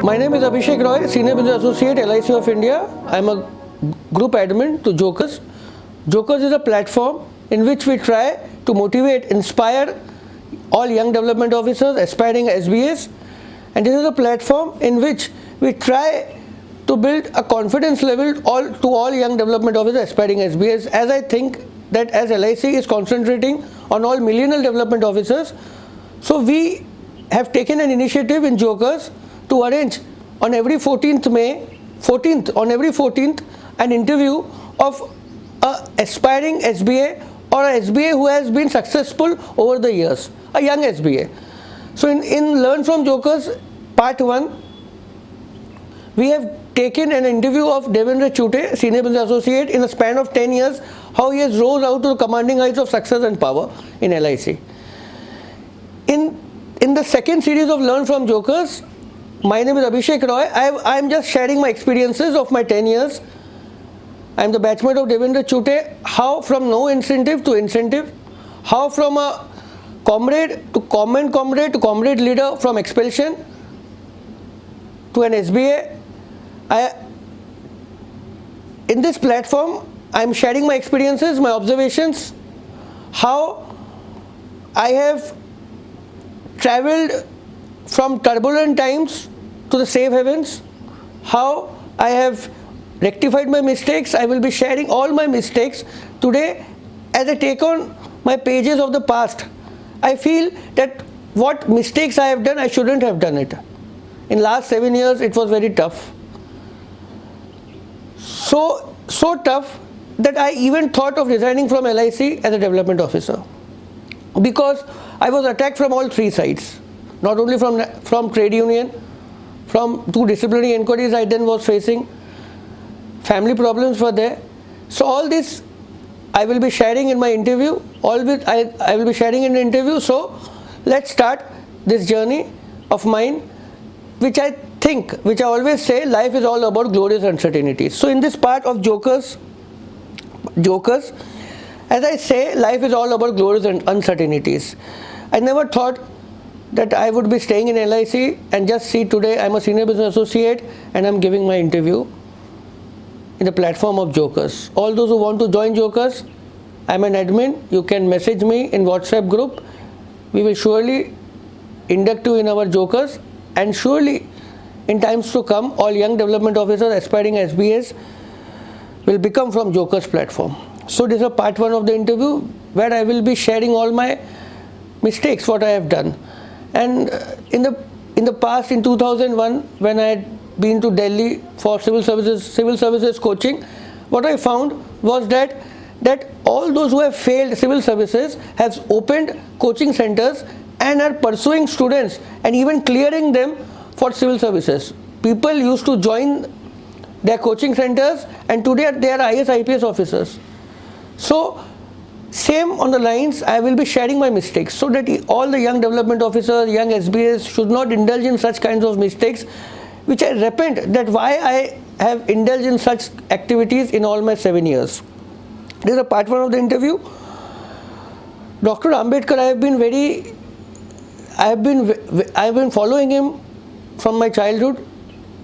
My name is Abhishek Roy, Senior Business Associate, LIC of India. I am a group admin to Jokers. Jokers is a platform in which we try to motivate, inspire all young development officers aspiring SBAs, and this is a platform in which we try to build a confidence level to all young development officers aspiring SBAs, as I think that as LIC is concentrating on all millennial development officers, so we have taken an initiative in Jokers to arrange on every 14th an interview of a aspiring SBA or a SBA who has been successful over the years, a young SBA. So in Learn from Jokers part 1, we have taken an interview of Devendra Chute, Senior Business Associate, in a span of 10 years, how he has rose out to the commanding heights of success and power in LIC. In the second series of Learn from Jokers, my name is Abhishek Roy. I am just sharing my experiences of my 10 years. I am the batchmate of Devendra Chute. How from no incentive to incentive, how from a comrade to comrade leader, from expulsion to an SBA. In this platform, I am sharing my experiences, my observations, how I have traveled from turbulent times to the safe havens, how I have rectified my mistakes. I will be sharing all my mistakes today as I take on my pages of the past. I feel that what mistakes I have done, I shouldn't have done it. In last 7 years, it was very tough. So tough that I even thought of resigning from LIC as a development officer, because I was attacked from all three sides, not only from trade union, from 2 disciplinary inquiries I then was facing, family problems were there. So all this I will be sharing in my interview. I will be sharing in the interview. So let's start this journey of mine, which I always say, life is all about glorious uncertainties. So in this part of Jokers, as I say, life is all about glorious uncertainties. I never thought that I would be staying in LIC, and just see today I'm a Senior Business Associate and I'm giving my interview in the platform of Jokers. All those who want to join Jokers, I'm an admin. You can message me in WhatsApp group. We will surely induct you in our Jokers, and surely in times to come, all young development officers aspiring SBAs will become from Jokers platform. So this is a part 1 of the interview where I will be sharing all my mistakes, what I have done. And in the past, in 2001, when I had been to Delhi for civil services coaching, what I found was that all those who have failed civil services have opened coaching centers and are pursuing students and even clearing them for civil services. People used to join their coaching centers, and today they are IS, IPS officers. So same on the lines, I will be sharing my mistakes so that all the young development officers, young SBAs should not indulge in such kinds of mistakes, which I repent that why I have indulged in such activities in all my 7 years. This is a part 1 of the interview. Dr. Ambedkar, I have been following him from my childhood,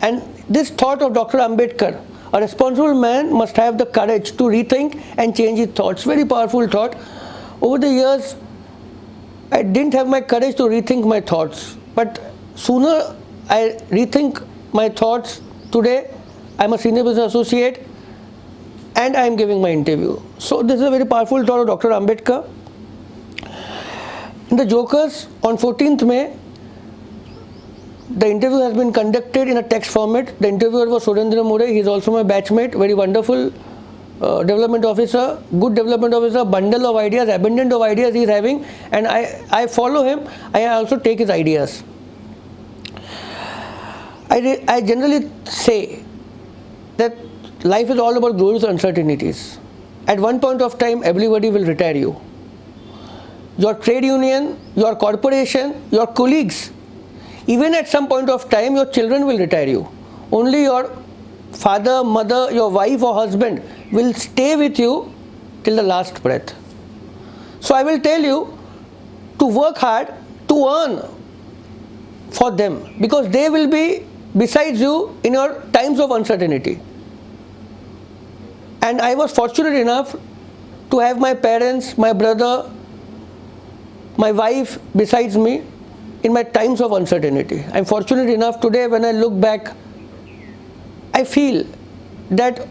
and this thought of Dr. Ambedkar, a responsible man must have the courage to rethink and change his thoughts. Very powerful thought. Over the years, I didn't have my courage to rethink my thoughts, but sooner I rethink my thoughts. Today, I'm a Senior Business Associate and I'm giving my interview. So this is a very powerful thought of Dr. Ambedkar. In the Jokers, on 14th May, the interview has been conducted in a text format. The interviewer was Surendra Mure. He is also my batchmate, very wonderful development officer, good development officer, bundle of ideas, abundant of ideas he is having, and I follow him. I also take his ideas. I generally say that life is all about glorious uncertainties. At one point of time, everybody will retire you. Your trade union, your corporation, your colleagues, even at some point of time, your children will retire you. Only your father, mother, your wife or husband will stay with you till the last breath. So I will tell you to work hard to earn for them, because they will be besides you in your times of uncertainty. And I was fortunate enough to have my parents, my brother, my wife besides me in my times of uncertainty. I'm fortunate enough today, when I look back, I feel that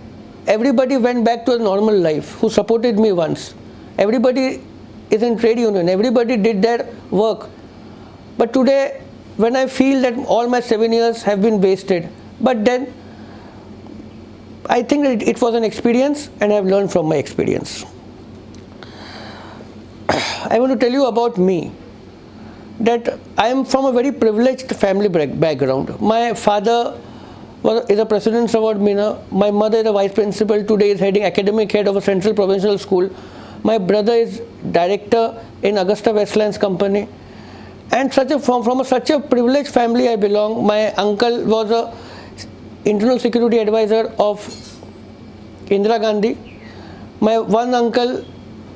everybody went back to a normal life who supported me once. Everybody is in trade union, everybody did their work. But today, when I feel that all my 7 years have been wasted, but then I think that it was an experience and I've learned from my experience. I want to tell you about me, that I am from a very privileged family background. My father is a President's Award winner. My mother is a vice principal, today is academic head of a central provincial school. My brother is director in Augusta Westlands company. And from such a privileged family I belong. My uncle was a internal security advisor of Indira Gandhi. My one uncle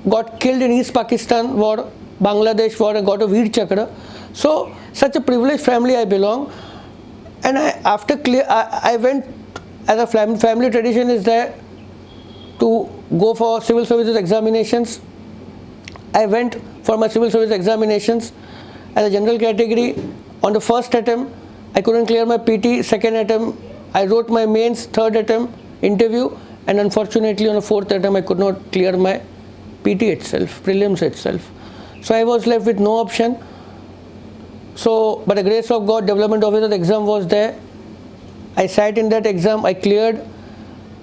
got killed in East Pakistan war, Bangladesh war, and got a Veer Chakra. So such a privileged family I belong. And I went, as a family tradition is there, to go for civil services examinations. I went for my civil service examinations as a general category. On the first attempt, I couldn't clear my PT. Second attempt, I wrote my mains. Third attempt, interview. And unfortunately, on the fourth attempt, I could not clear my PT itself, prelims itself. So I was left with no option. So, by the grace of God, development officer exam was there. I sat in that exam, I cleared.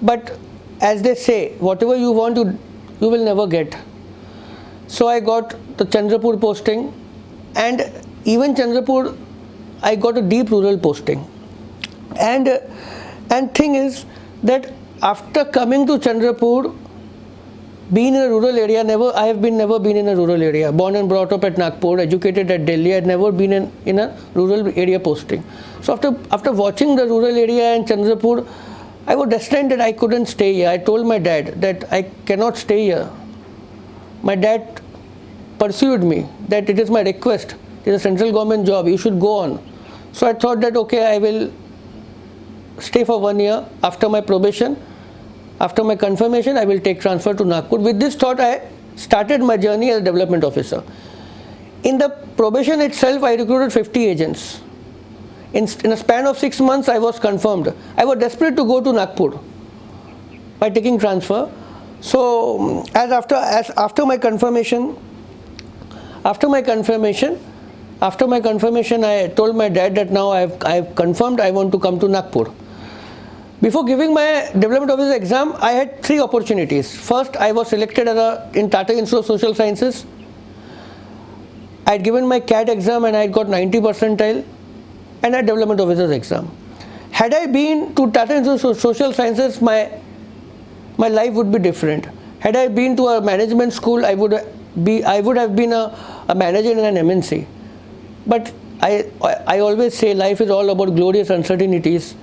But as they say, whatever you want, you will never get. So I got the Chandrapur posting, and even Chandrapur, I got a deep rural posting. And thing is that after coming to Chandrapur, being in a rural area, I have never been in a rural area. Born and brought up at Nagpur, educated at Delhi, I had never been in a rural area posting. So after watching the rural area in Chandrapur, I was destined that I couldn't stay here. I told my dad that I cannot stay here. My dad pursued me that it is my request. It is a central government job. You should go on. So I thought that okay, I will stay for 1 year. After my probation, after my confirmation, I will take transfer to Nagpur. With this thought, I started my journey as a development officer. In the probation itself, I recruited 50 agents. In a span of 6 months, I was confirmed. I was desperate to go to Nagpur by taking transfer. So, after my confirmation, I told my dad that now I have confirmed I want to come to Nagpur. Before giving my development officer exam, I had 3 opportunities. First, I was selected in Tata Institute of Social Sciences. I had given my CAT exam and I had got 90 percentile, and I had development officer's exam. Had I been to Tata Institute of Social Sciences, my life would be different. Had I been to a management school, I would have been a manager in an MNC. But I always say life is all about glorious uncertainties,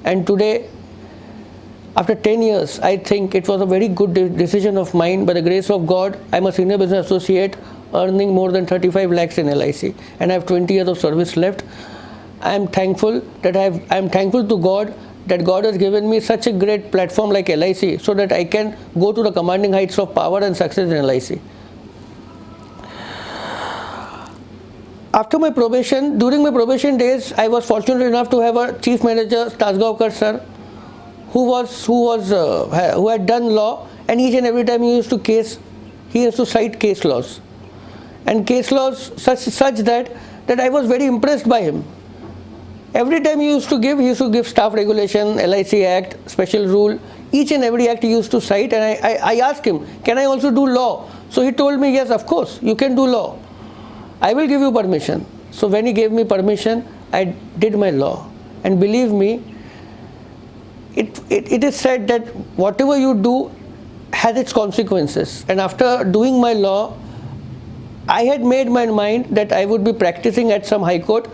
and today, after 10 years, I think it was a very good decision of mine. By the grace of God, I'm a senior business associate earning more than 35 lakhs in LIC, and I have 20 years of service left. I'm thankful to God that God has given me such a great platform like LIC so that I can go to the commanding heights of power and success in LIC. After my probation, during my probation days, I was fortunate enough to have a chief manager, Tasgaonkar sir, who had done law, and each and every time he used to cite case laws, and case laws such that I was very impressed by him. Every time he used to give staff regulation, LIC Act, special rule, each and every act he used to cite, and I asked him, can I also do law? So he told me, yes, of course, you can do law. I will give you permission. So when he gave me permission, I did my law. And believe me, it is said that whatever you do has its consequences. And after doing my law, I had made my mind that I would be practicing at some high court.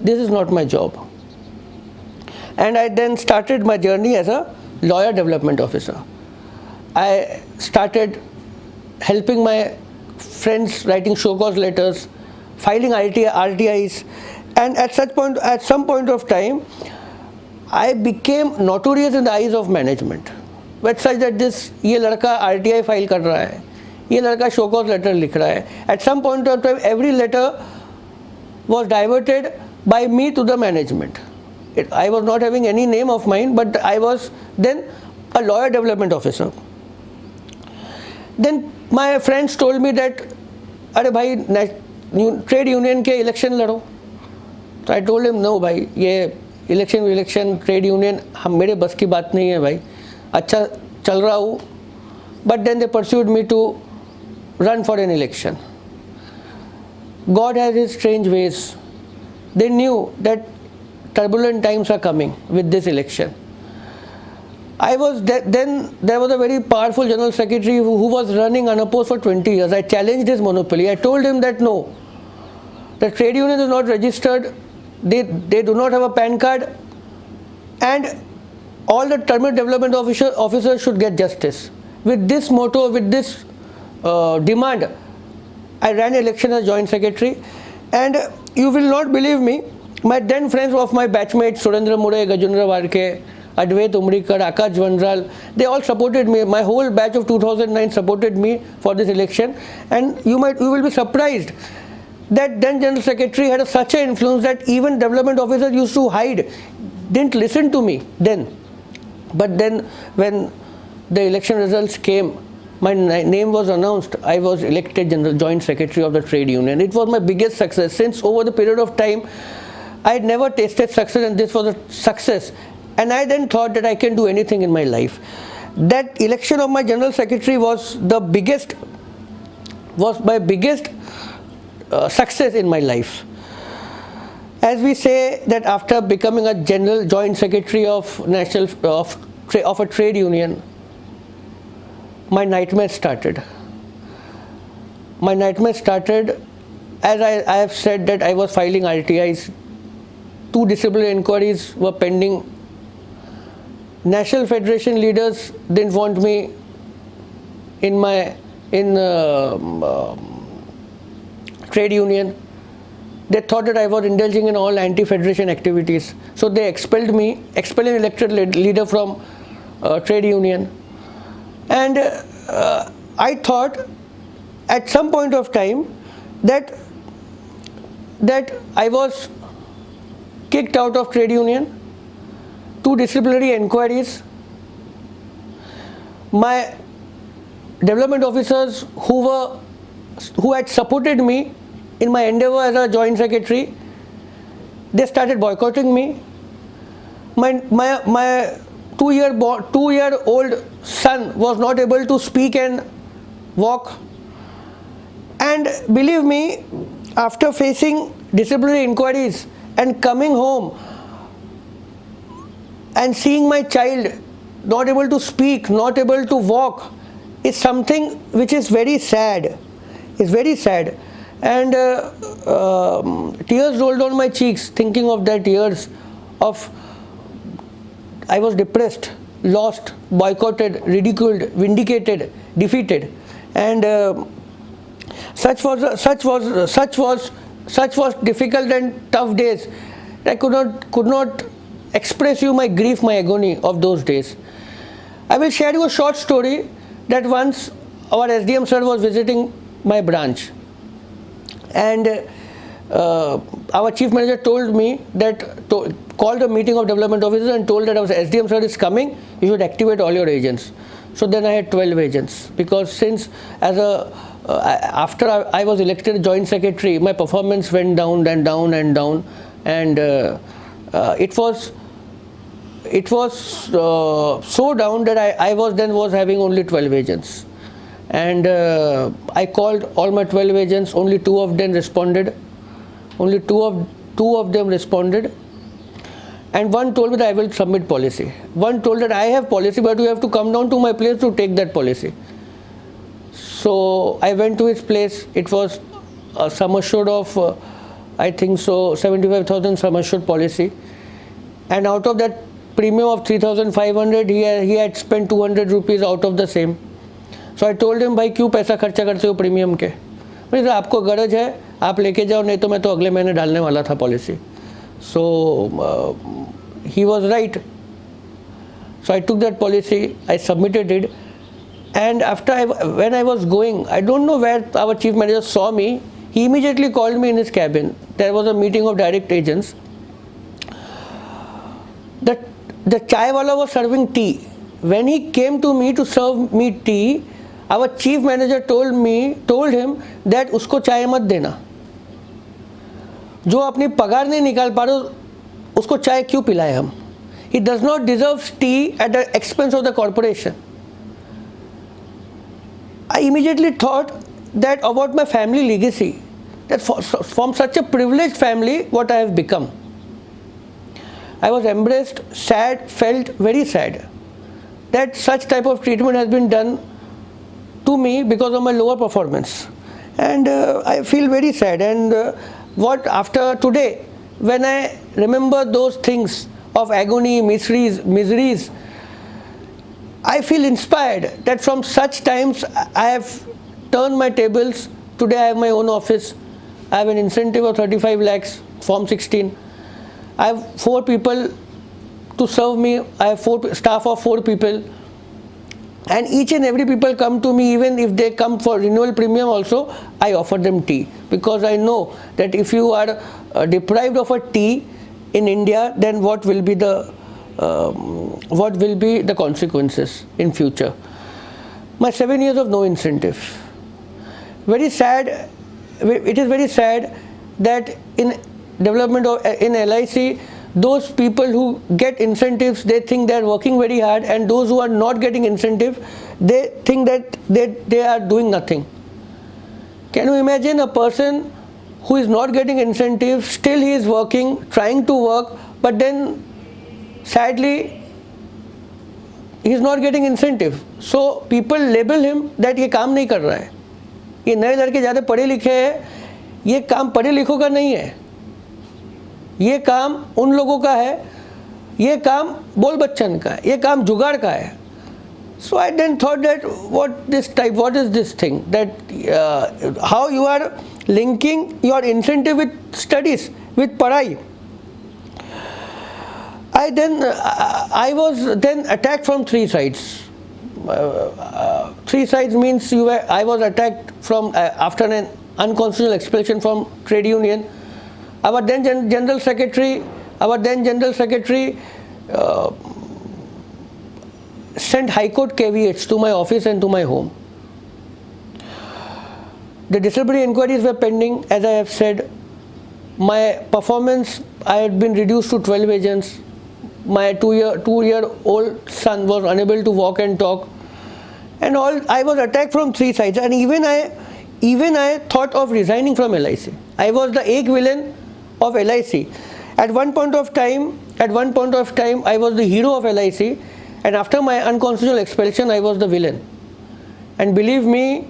This is not my job. And I then started my journey as a lawyer development officer. I started helping my friends writing show cause letters, filing RTIs, and at some point of time, I became notorious in the eyes of management. With such that this ये लड़का RTI file कर रहा है, ये लड़का show cause letter लिख रहा है. At some point of time, every letter was diverted by me to the management. I was not having any name of mine, but I was then a lawyer development officer. Then my friends told me that, अरे भाई trade union के election लड़ो. तो I told him no भाई, ये election trade union हम मेरे बस की बात नहीं है भाई. अच्छा चल रहा हूँ, but then they persuaded me to run for an election. God has his strange ways. They knew that turbulent times are coming with this election. Then there was a very powerful general secretary who was running unopposed for 20 years. I challenged his monopoly. I told him that no, the trade union is not registered, they do not have a PAN card, and all the terminal development officers should get justice. With this motto, with this demand, I ran election as joint secretary, and you will not believe me, my then friends of my batchmates, Surendra Mure, Gajendra Warke, Advait Umrikar, Akash Vanral, they all supported me. My whole batch of 2009 supported me for this election, and you will be surprised that then General Secretary had such an influence that even development officers used to hide, didn't listen to me then. But then when the election results came, my name was announced, I was elected General Joint Secretary of the Trade Union. It was my biggest success. Since over the period of time, I had never tasted success, and this was a success. And I then thought that I can do anything in my life. That election of my General Secretary was my biggest success in my life. As we say that after becoming a General Joint Secretary of a trade union, my nightmare started. My nightmare started as I have said that I was filing RTIs. 2 disciplinary inquiries were pending. National Federation leaders didn't want me in trade union. They thought that I was indulging in all anti-federation activities. So they expelled an elected leader from trade union. And I thought at some point of time that I was kicked out of trade union, 2 disciplinary inquiries. My development officers who had supported me in my endeavor as a joint secretary, they started boycotting me. My 2-year-old son was not able to speak and walk. And believe me, after facing disciplinary inquiries and coming home and seeing my child not able to speak, not able to walk, is something which is very sad. It's very sad. And tears rolled down my cheeks thinking of that years of I was depressed, lost, boycotted, ridiculed, vindicated, defeated, and such was difficult and tough days. I could not express you my grief, my agony of those days. I will share you a short story that once our SDM sir was visiting my branch, and our chief manager told me that called a meeting of development officers and told that our SDM sir is coming, you should activate all your agents. So then I had 12 agents, because since after I was elected joint secretary, my performance went down and down and down, and it was so down that I was having only 12 agents. And I called all my 12 agents, only 2 of them responded. Only two of them responded. And one told me that I will submit policy. One told that I have policy, but you have to come down to my place to take that policy. So I went to his place. It was a sum assured of, I think so, 75,000 sum assured policy. And out of that premium of 3,500, he had spent 200 rupees out of the same. So I told him, भाई क्यों पैसा खर्चा करते हो premium के? बोले आपको गरज है आप लेके जाओ, नहीं तो मैं तो अगले महीने डालने वाला था policy. So he was right. So I took that policy, I submitted it, and when I was going, I don't know where our chief manager saw me, he immediately called me in his cabin. There was a meeting of direct agents. The chai wala was serving tea. When he came to me to serve me tea, our chief manager told him that उसको चाय मत देना, जो अपनी पगार नहीं निकाल पा रहे उसको चाय क्यों पिलाए हम. He does not deserve tea at the expense of the corporation. I immediately thought that about my family legacy, that from such a privileged family what I have become. I was embraced, sad, felt very sad that such type of treatment has been done to me because of my lower performance, and I feel very sad. And what after today, when I remember those things of agony, miseries, I feel inspired that from such times I have turned my tables. Today I have my own office. I have an incentive of 35 lakhs, Form 16. I have 4 people to serve me. I have staff of 4 people. And each and every people come to me, even if they come for renewal premium also, I offer them tea. Because I know that if you are deprived of a tea in India, then what will be the consequences in future. My 7 years of no incentive. Very sad. It is very sad that in development of in LIC, those people who get incentives, they think they are working very hard, and those who are not getting incentive, they think that they are doing nothing. Can you imagine a person who is not getting incentive, still he is working, trying to work, but then sadly he is not getting incentive. So people label him that ये काम नहीं कर रहा है, ये नए लड़के ज़्यादा पढ़े लिखे हैं, ये काम पढ़े लिखों का नहीं है, ये काम उन लोगों का है, ये काम बोल बच्चन का है, ये काम जुगाड़ का है. So I then thought that what is this thing, that how you are linking your incentive with studies, with padhai. I was then attacked from 3 sides. 3 sides means I was attacked from after an unconstitutional expulsion from trade union. Our then General Secretary sent High Court caveats to my office and to my home. The disciplinary inquiries were pending. As I have said, my performance, I had been reduced to 12 agents. My 2-year-old son was unable to walk and talk, and all. I was attacked from 3 sides, and even I thought of resigning from LIC. I was the egg villain of LIC. At one point of time, I was the hero of LIC, and after my unconstitutional expulsion, I was the villain. And believe me,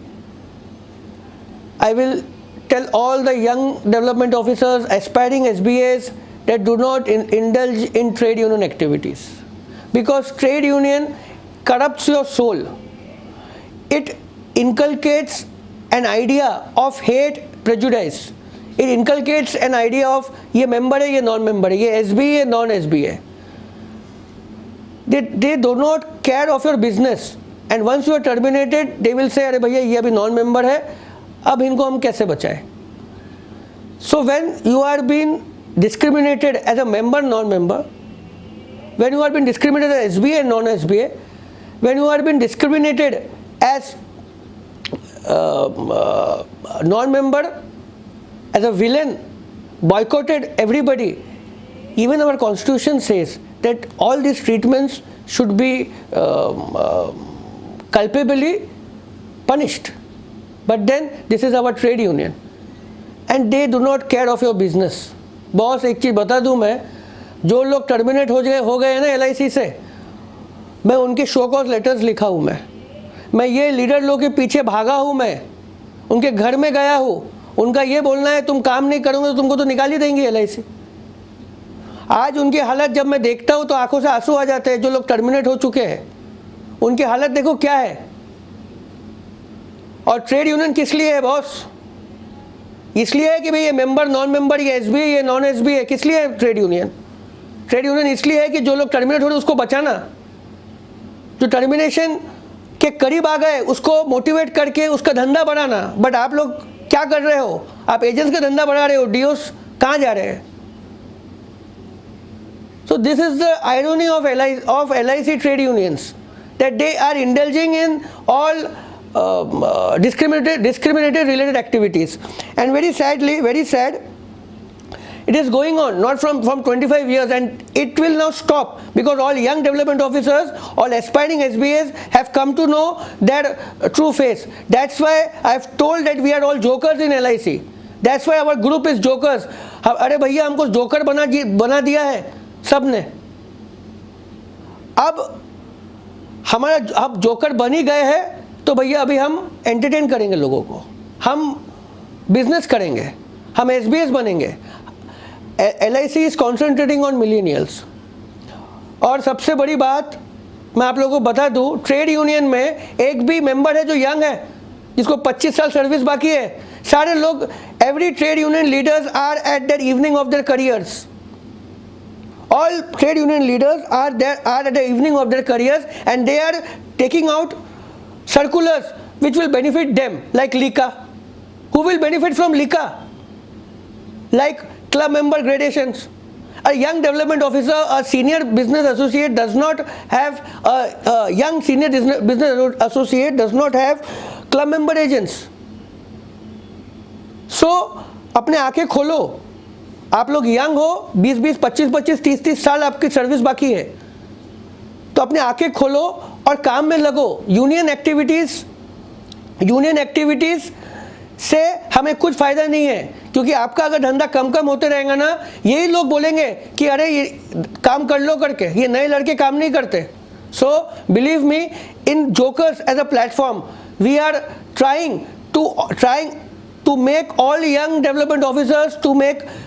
I will tell all the young development officers, aspiring SBAs, that do not indulge in trade union activities, because trade union corrupts your soul. It inculcates an idea of hate, prejudice. It inculcates an idea of ये member है, ये non-member है, ये SBA है, non-SBA है. They do not care of your business, and once you are terminated, they will say अरे भैया ये अभी non-member है, अब इनको हम कैसे बचाएं. So when you are being discriminated as a member, non-member, when you are being discriminated as SBA and non-SBA, when you are being discriminated as non-member, as a villain, boycotted everybody, even our constitution says that all these treatments should be culpably punished. But then this is our trade union, and they do not care of your business. Boss एक चीज़ बता दूं, मैं जो लोग terminate हो गए हैं ना LIC से, मैं उनके शो कॉज लेटर्स लिखा हूँ. मैं ये लीडर लोग के पीछे भागा हूँ, मैं उनके घर में गया हूँ. उनका ये बोलना है तुम काम नहीं करोगे तो तुमको तो निकाल ही देंगे LIC. आज उनकी हालत जब मैं देखता हूँ तो आंखों से आंसू आ जाते हैं. जो लोग टर्मिनेट हो चुके हैं उनकी हालत देखो क्या है. और ट्रेड यूनियन किस लिए है बॉस? इसलिए है कि भाई ये मेंबर, नॉन मेंबर, ये SBA, ये नॉन SBA, किस लिए है ट्रेड यूनियन? ट्रेड यूनियन इसलिए है कि जो लोग टर्मिनेट हो रहे उसको बचाना, जो टर्मिनेशन के करीब आ गए उसको मोटिवेट करके उसका धंधा बढ़ाना। बट आप लोग क्या कर रहे हो? आप एजेंट्स का धंधा बढ़ा रहे हो, डीओस कहाँ जा रहे हैं? So this is the irony of LIC trade unions, that they are indulging in all discriminated related activities, and very sadly, very sad, it is going on not from 25 years, and it will now stop because all young development officers, all aspiring SBAs have come to know their true face. That's why I've told that we are all jokers in LIC. That's why our group is jokers. अरे भैया हमको joker बना दिया है सब ने। अब हमारा अब जोकर बन ही गए हैं, तो भैया अभी हम एंटरटेन करेंगे लोगों को, हम बिजनेस करेंगे, हम एसबीएस बनेंगे। LIC is concentrating on millennials. और सबसे बड़ी बात मैं आप लोगों को बता दूं, ट्रेड यूनियन में एक भी मेंबर है जो यंग है, जिसको 25 साल सर्विस बाकी है। सारे लोग, every trade union leaders are at their evening of their careers. All trade union leaders are at the evening of their careers, and they are taking out circulars which will benefit them, like LICA. Who will benefit from LICA? Like club member gradations. A young development officer, a senior business associate does not have a young senior business associate does not have club member agents. So अपने आंखें खोलो। आप लोग young हो, 20-20, 25-25, 30-30 साल आपकी service बाकी है, तो अपने आंखें खोलो और काम में लगो। यूनियन एक्टिविटीज़ से हमें कुछ फ़ायदा नहीं है, क्योंकि आपका अगर धंधा कम होते रहेगा ना, यही लोग बोलेंगे कि अरे ये काम कर लो करके, ये नए लड़के काम नहीं करते। So believe me, in jokers as a platform we are trying to make all young development officers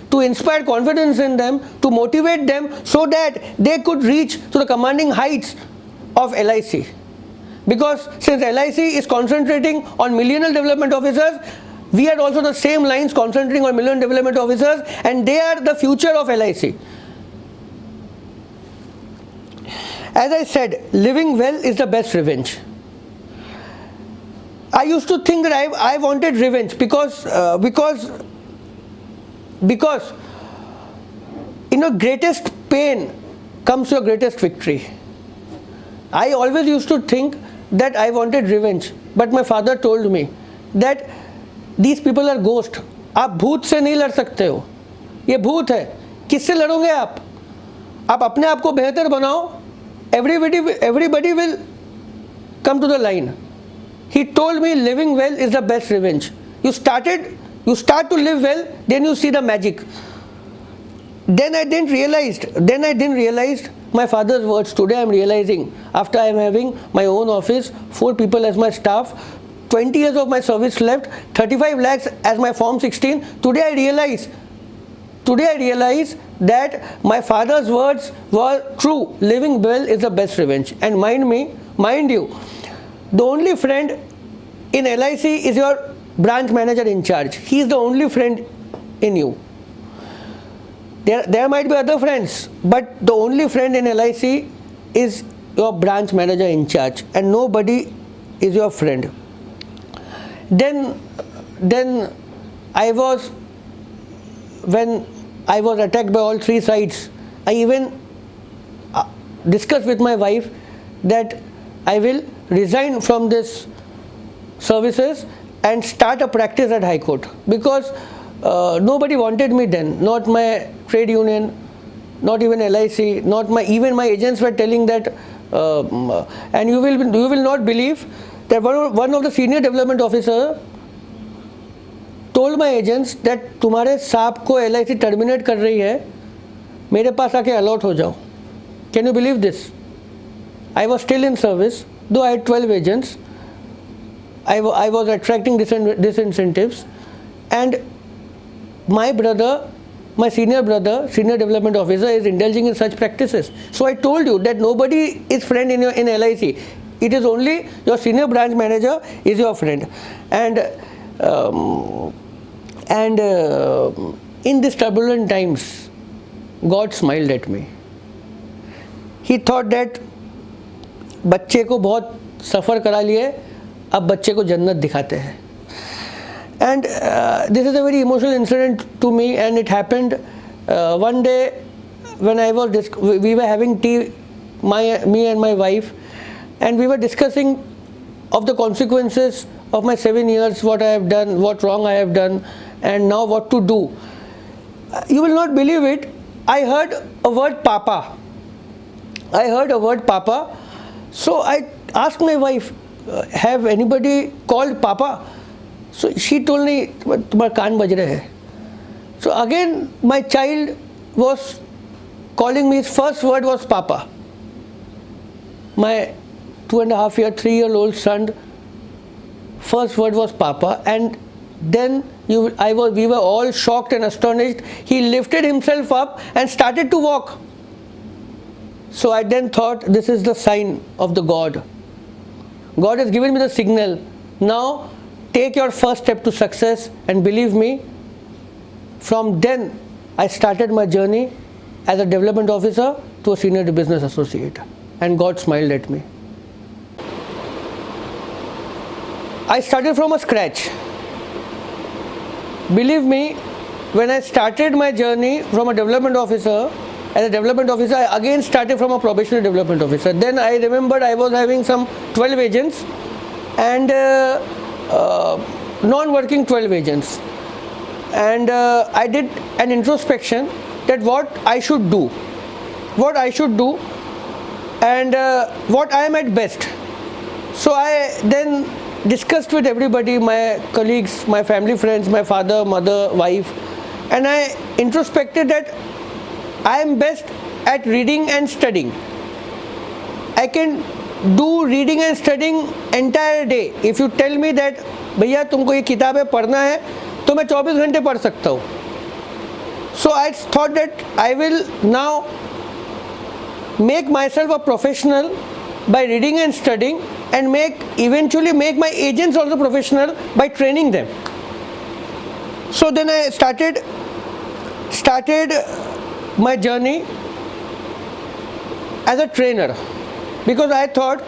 to inspire confidence in them, to motivate them so that they could reach to the commanding heights of LIC. Because since LIC is concentrating on millennial development officers, we are also the same lines concentrating on millennial development officers, and they are the future of LIC. As I said, living well is the best revenge. I used to think that I wanted revenge because in your greatest pain comes your greatest victory. I always used to think that I wanted revenge, but my father told me that these people are ghosts. आप भूत से नहीं लड़ सकते हो, ये भूत है। किससे लड़ोगे आप अपने आप को बेहतर बनाओ। Everybody will come to the line. He told me living well is the best revenge. You start to live well, then you see the magic. Then I didn't realize my father's words. Today I am realizing, after I am having my own office, 4 people as my staff, 20 years of my service left, 35 lakhs as my Form 16. Today I realize that my father's words were true. Living well is the best revenge. And mind you, the only friend in LIC is your branch manager in charge. He is the only friend in you. There might be other friends, but the only friend in LIC is your branch manager in charge, and nobody is your friend. Then when I was attacked by all 3 sides, I even discussed with my wife that I will resign from this services and start a practice at High Court, because nobody wanted me then. Not my trade union, not even LIC, even my agents were telling that, and you will not believe that one of the senior development officer told my agents that तुम्हारे सांप को LIC terminate कर रही है, मेरे पास आके allot हो जाओ. Can you believe this? I was still in service, though I had 12 agents. I was attracting disincentives, and my brother, my senior brother, senior development officer, is indulging in such practices. So I told you that nobody is friend in LIC. It is only your senior branch manager is your friend, and in these turbulent times, God smiled at me. He thought that बच्चे को बहुत सफ़र करा लिए, अब बच्चे को जन्नत दिखाते हैं. And this is a very emotional incident to me, and it happened one day when we were having tea, me and my wife, and we were discussing of the consequences of my 7 years, what I have done, what wrong I have done, and now what to do. You will not believe it, I heard a word Papa. So I asked my wife, have anybody called Papa? So she told me, तुम्हारे कान बज रहे हैं. So again my child was calling me, his first word was Papa. My 2.5-year, 3-year-old son, first word was Papa, and then we were all shocked and astonished. He lifted himself up and started to walk. So I then thought, this is the sign of the God. God has given me the signal. Now take your first step to success, and believe me, from then I started my journey as a development officer to a senior business associate, and God smiled at me. I started from a scratch. Believe me, when I started my journey from a development officer, as a development officer, I again started from a probationary development officer. Then I remembered I was having some 12 agents and non-working 12 agents, and I did an introspection that what I should do and what I am at best. So I then discussed with everybody, my colleagues, my family friends, my father, mother, wife, and I introspected that I am best at reading and studying. I can do reading and studying entire day. If you tell me that भैया तुमको ये किताबें पढ़ना है तो मैं 24 घंटे पढ़ सकता हूँ. So I thought that I will now make myself a professional by reading and studying, and eventually make my agents also professional by training them. So then I started my journey as a trainer, because I thought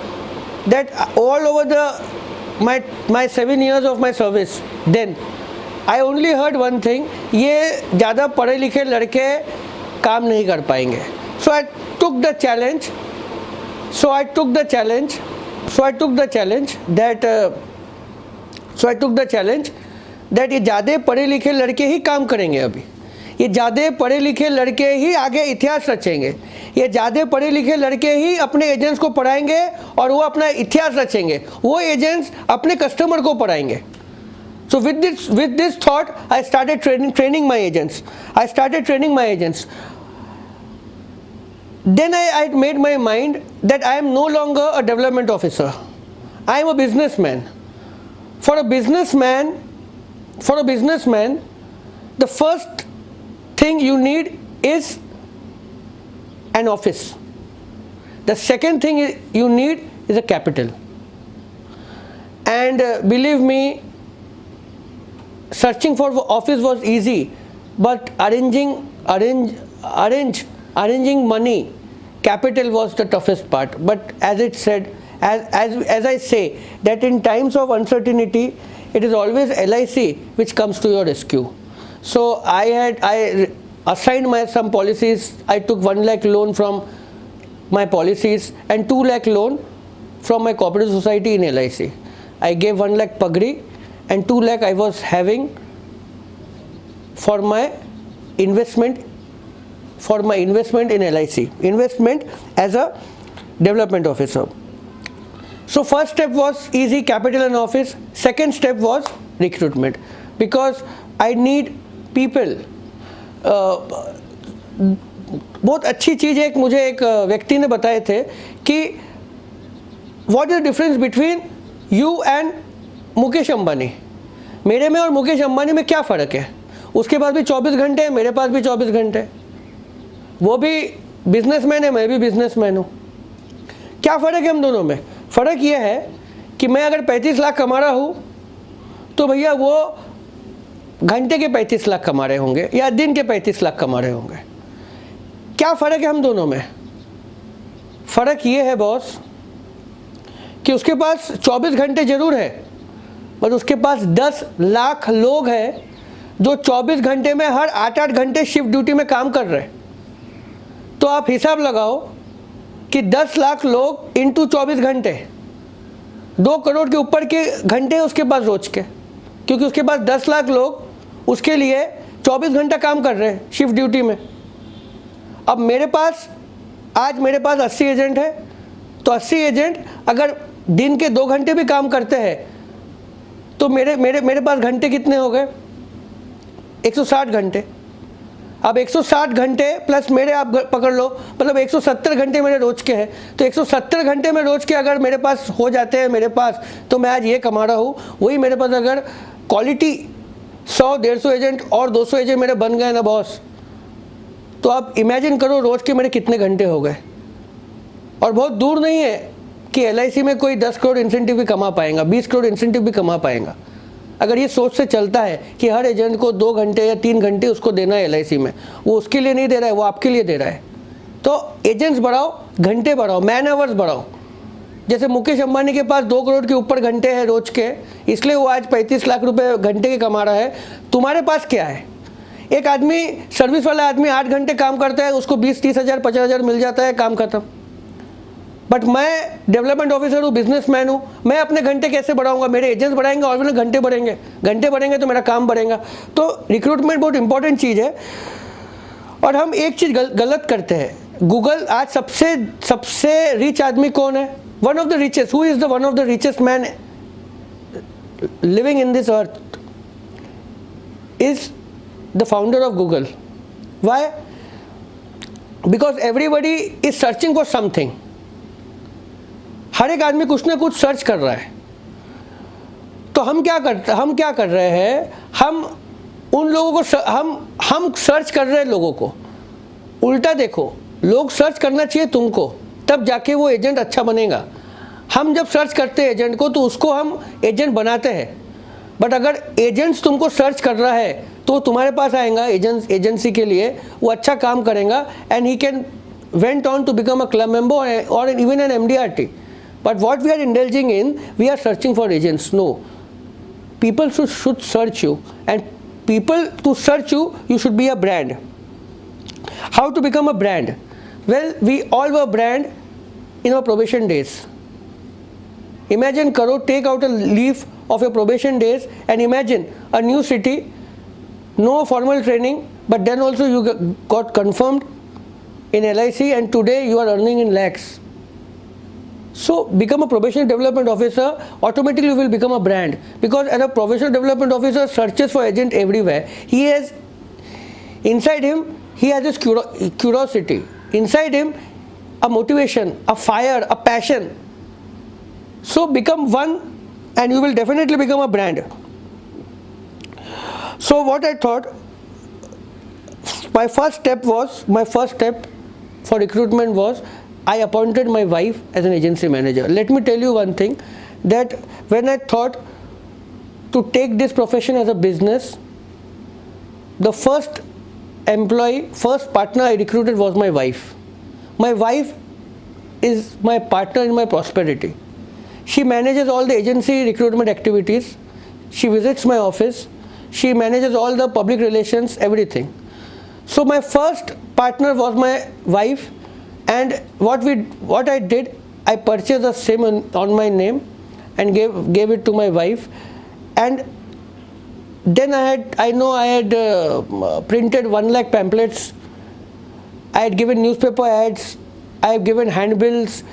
that all over my 7 years of my service, then I only heard one thing, ये ज़्यादा पढ़े लिखे लड़के काम नहीं कर पाएंगे. So I took the challenge that ये ज़्यादा पढ़े लिखे लड़के ही काम करेंगे. अभी ये ज़्यादा पढ़े लिखे लड़के ही आगे इतिहास रचेंगे. ये ज़्यादा पढ़े लिखे लड़के ही अपने एजेंट्स को पढ़ाएंगे और वो अपना इतिहास रचेंगे. वो एजेंट्स अपने कस्टमर को पढ़ाएंगे. So with this thought, I started training my agents. Then I made my mind that I am no longer a development officer. I am a businessman. For a businessman, the first thing you need is an office. The second thing you need is a capital. And believe me, searching for office was easy, but arranging money, capital was the toughest part. But as it said, as I say, that in times of uncertainty, it is always LIC which comes to your rescue. So I assigned some policies. I took 1 lakh loan from my policies and 2 lakh loan from my cooperative society in LIC. I gave 1 lakh pagri and 2 lakh I was having for my investment in LIC, investment as a development officer. So first step was easy, capital and office. Second step was recruitment, because I need people. बहुत अच्छी चीज़ एक मुझे एक व्यक्ति ने बताए थे कि what is the difference between you and Mukesh Ambani. मेरे में और मुकेश अंबानी में क्या फ़र्क है? उसके पास भी 24 घंटे है, मेरे पास भी 24 घंटे. वो भी बिजनेसमैन है, मैं भी बिजनेसमैन हूँ. क्या फ़र्क है हम दोनों में? फ़र्क ये है कि मैं अगर 35 लाख कमा रहा हूँ तो भैया वो घंटे के 35 लाख कमा रहे होंगे या दिन के 35 लाख कमा रहे होंगे. क्या फ़र्क है हम दोनों में? फ़र्क ये है बॉस कि उसके पास 24 घंटे ज़रूर है, पर उसके पास 10 लाख लोग हैं जो 24 घंटे में हर 8-8 घंटे शिफ्ट ड्यूटी में काम कर रहे हैं। तो आप हिसाब लगाओ कि 10 लाख लोग इंटू 24 घंटे, 2 करोड़ के ऊपर के घंटे उसके पास रोज के, क्योंकि उसके पास 10 लाख लोग उसके लिए 24 घंटा काम कर रहे हैं शिफ्ट ड्यूटी में। अब आज मेरे पास 80 एजेंट है, तो 80 एजेंट अगर दिन के 2 घंटे भी काम करते हैं तो मेरे पास घंटे कितने हो गए? 160 घंटे। अब 160 घंटे प्लस मेरे आप पकड़ लो, मतलब 170 घंटे मेरे रोज के हैं। तो 170 घंटे में रोज के अगर मेरे पास हो जाते हैं मेरे पास, तो मैं आज ये कमा रहा हूँ। वही मेरे पास अगर क्वालिटी 100-150 एजेंट और 200 एजेंट मेरे बन गए ना बॉस, तो आप इमेजिन करो रोज के मेरे कितने घंटे हो गए। और बहुत दूर नहीं है कि LIC में कोई 10 करोड़ इंसेंटिव भी कमा पाएगा, 20 करोड़ इंसेंटिव भी कमा पाएगा, अगर ये सोच से चलता है कि हर एजेंट को 2 घंटे या 3 घंटे उसको देना है LIC में। वो उसके लिए नहीं दे रहा है, वो आपके लिए दे रहा है। तो एजेंट्स बढ़ाओ, घंटे बढ़ाओ, मैन आवर्स बढ़ाओ। जैसे मुकेश अंबानी के पास 2 करोड़ के ऊपर घंटे हैं रोज के, इसलिए वो आज 35 लाख रुपए घंटे के कमा रहा है। तुम्हारे पास क्या है? एक आदमी, सर्विस वाला आदमी 8 घंटे काम करता है, उसको 20-30 हज़ार 50 हज़ार मिल जाता है, काम खत्म। बट मैं डेवलपमेंट ऑफिसर हूँ, बिजनेसमैन हूँ, मैं अपने घंटे कैसे बढ़ाऊंगा? मेरे एजेंट्स बढ़ाएंगे और मेरे घंटे बढ़ेंगे तो मेरा काम बढ़ेगा। तो रिक्रूटमेंट बहुत इंपॉर्टेंट चीज़ है। और हम एक चीज़ गलत करते हैं। गूगल आज सबसे रिच आदमी कौन है? One of the richest, who is the one of the richest man living in this earth is the founder of Google. Why? Because everybody is searching for something. हर एक आदमी कुछ ना कुछ सर्च कर रहा है। तो हम क्या कर रहे हैं? हम उन लोगों को हम सर्च कर रहे हैं लोगों को। उल्टा देखो, लोग सर्च करना चाहिए तुमको, तब जाके वो एजेंट अच्छा बनेगा। हम जब सर्च करते हैं एजेंट को, तो उसको हम एजेंट बनाते हैं। बट अगर एजेंट्स तुमको सर्च कर रहा है तो तुम्हारे पास आएगा एजेंसी के लिए, वो अच्छा काम करेगा, and he can went on to become a club member और even an MDRT. But what we are indulging in, we are searching for agents. No, people should search you, and people to search you, you should be a brand. How to become a brand? Well, we all were brand in our probation days. Imagine karo, take out a leaf of your probation days and imagine a new city, no formal training, but then also you got confirmed in LIC, and today you are earning in lakhs. So become a professional development officer, automatically you will become a brand, because as a professional development officer searches for agent everywhere. He has inside him, he has this curiosity, inside him a motivation, a fire, a passion. So become one and you will definitely become a brand. So what I thought, my first step for recruitment was I appointed my wife as an agency manager. Let me tell you one thing, that when I thought to take this profession as a business, the first partner I recruited was my wife. My wife is my partner in my prosperity. She manages all the agency recruitment activities. She visits my office. She manages all the public relations, everything. So my first partner was my wife. And what I did, I purchased a SIM on my name and gave it to my wife. And then I had printed 1 lakh pamphlets. I had given newspaper ads. I have given handbills.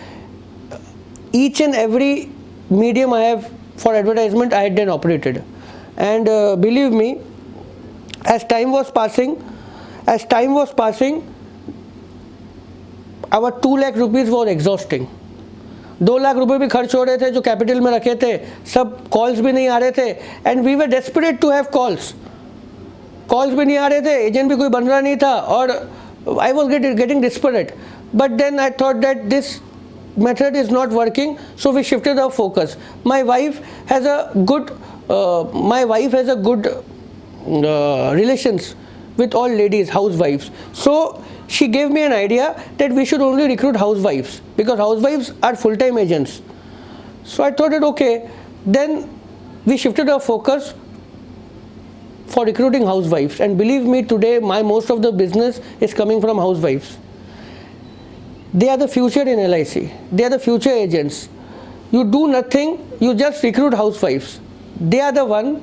Each and every medium I have for advertisement, I had then operated. And believe me, as time was passing, our 2 lakh rupees was exhausting. 2 lakh रुपए भी खर्च हो रहे थे जो capital में रखे थे, सब कॉल्स भी नहीं आ रहे थे, and we were desperate to have calls भी नहीं आ रहे थे, एजेंट भी कोई बन रहा नहीं था, और I was getting desperate. But then I thought that this method is not working, so we shifted our focus. My wife has a good relations with all ladies, housewives. So she gave me an idea that we should only recruit housewives because housewives are full-time agents. So I thought that okay, then we shifted our focus for recruiting housewives, and believe me, today most of the business is coming from housewives. They are the future in LIC. They are the future agents. You do nothing, you just recruit housewives. They are the one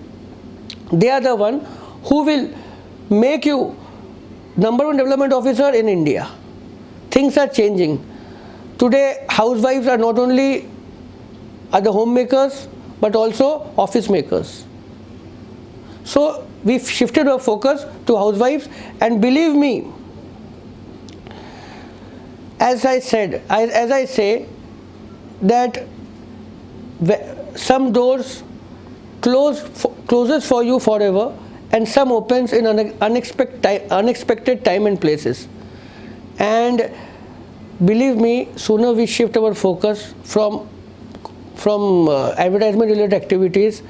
who will make you #1 development officer in India. Things are changing. Today, housewives are not only the homemakers, but also office makers. So we've shifted our focus to housewives, and believe me, as I say that some doors closes for you forever, and some opens in unexpected time and places. And believe me, sooner we shift our focus from advertisement related activities,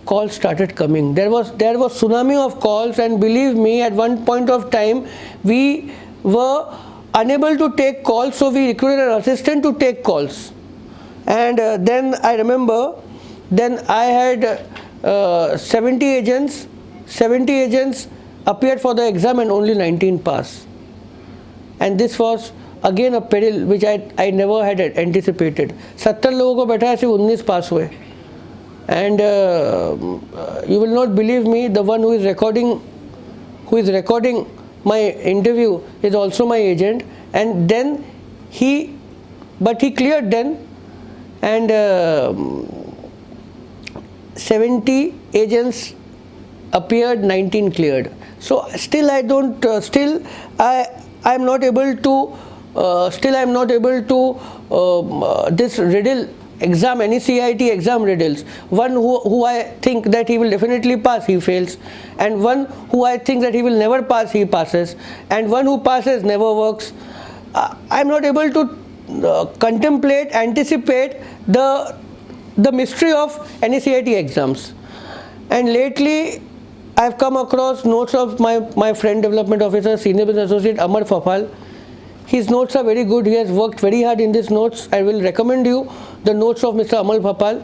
calls started coming. There was tsunami of calls, and believe me, at one point of time we were unable to take calls, so we recruited an assistant to take calls. And then I remember, then I had 70 agents appeared for the exam and only 19 passed. And this was again a peril which I never had anticipated. 70 लोगों को बैठा सिर्फ 19 पास हुए. And you will not believe me, the one who is recording my interview is also my agent, and then he cleared then, and 70 agents appeared, 19 cleared. So still I am not able to this riddle exam, any CIT exam riddles. One who I think that he will definitely pass, he fails, and one who I think that he will never pass, he passes, and one who passes never works. I am not able to anticipate the mystery of any CIT exams. And lately I have come across notes of my friend development officer, senior business associate Amar Fafal. His notes are very good. He has worked very hard in these notes. I will recommend you the notes of Mr. Amar Fafal.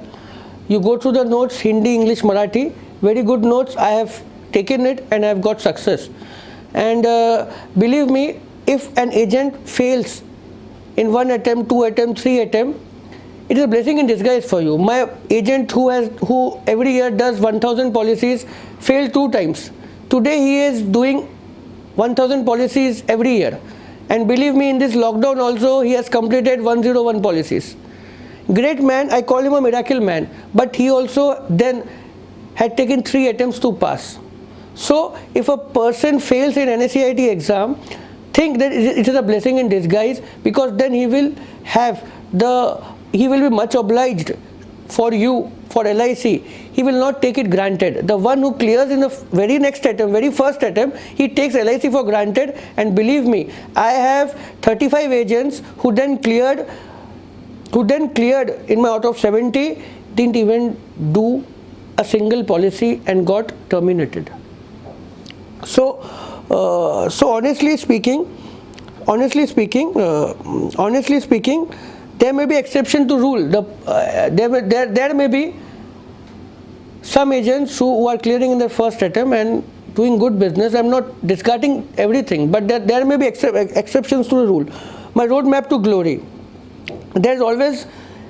You go through the notes, Hindi, English, Marathi. Very good notes. I have taken it and I have got success. And believe me, if an agent fails in 1 attempt, 2 attempts, 3 attempts, it is a blessing in disguise for you. My agent who every year does 1,000 policies failed 2 times. Today he is doing 1,000 policies every year. And believe me, in this lockdown also he has completed 101 policies. Great man, I call him a miracle man. But he also then had taken 3 attempts to pass. So if a person fails in NSCIT exam, think that it is a blessing in disguise, because then he will be much obliged for you, for LIC. He will not take it granted. The one who clears in the very first attempt, he takes LIC for granted. And believe me, I have 35 agents who then cleared in my out of 70, didn't even do a single policy and got terminated. So honestly speaking, there may be exception to rule. There may be some agents who are clearing in their first attempt and doing good business. I am not discarding everything, but there may be exceptions to the rule. My roadmap to glory. There is always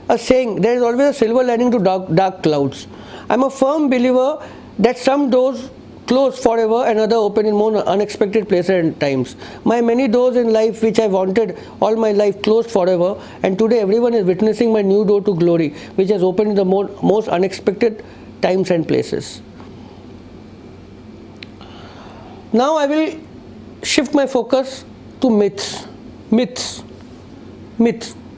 a saying, there is always a silver lining to dark clouds. I am a firm believer that some doors close forever and other open in more unexpected places and times. My many doors in life which I wanted all my life closed forever, and today everyone is witnessing my new door to glory, which has opened in the most unexpected times and places. Now I will shift my focus to myths.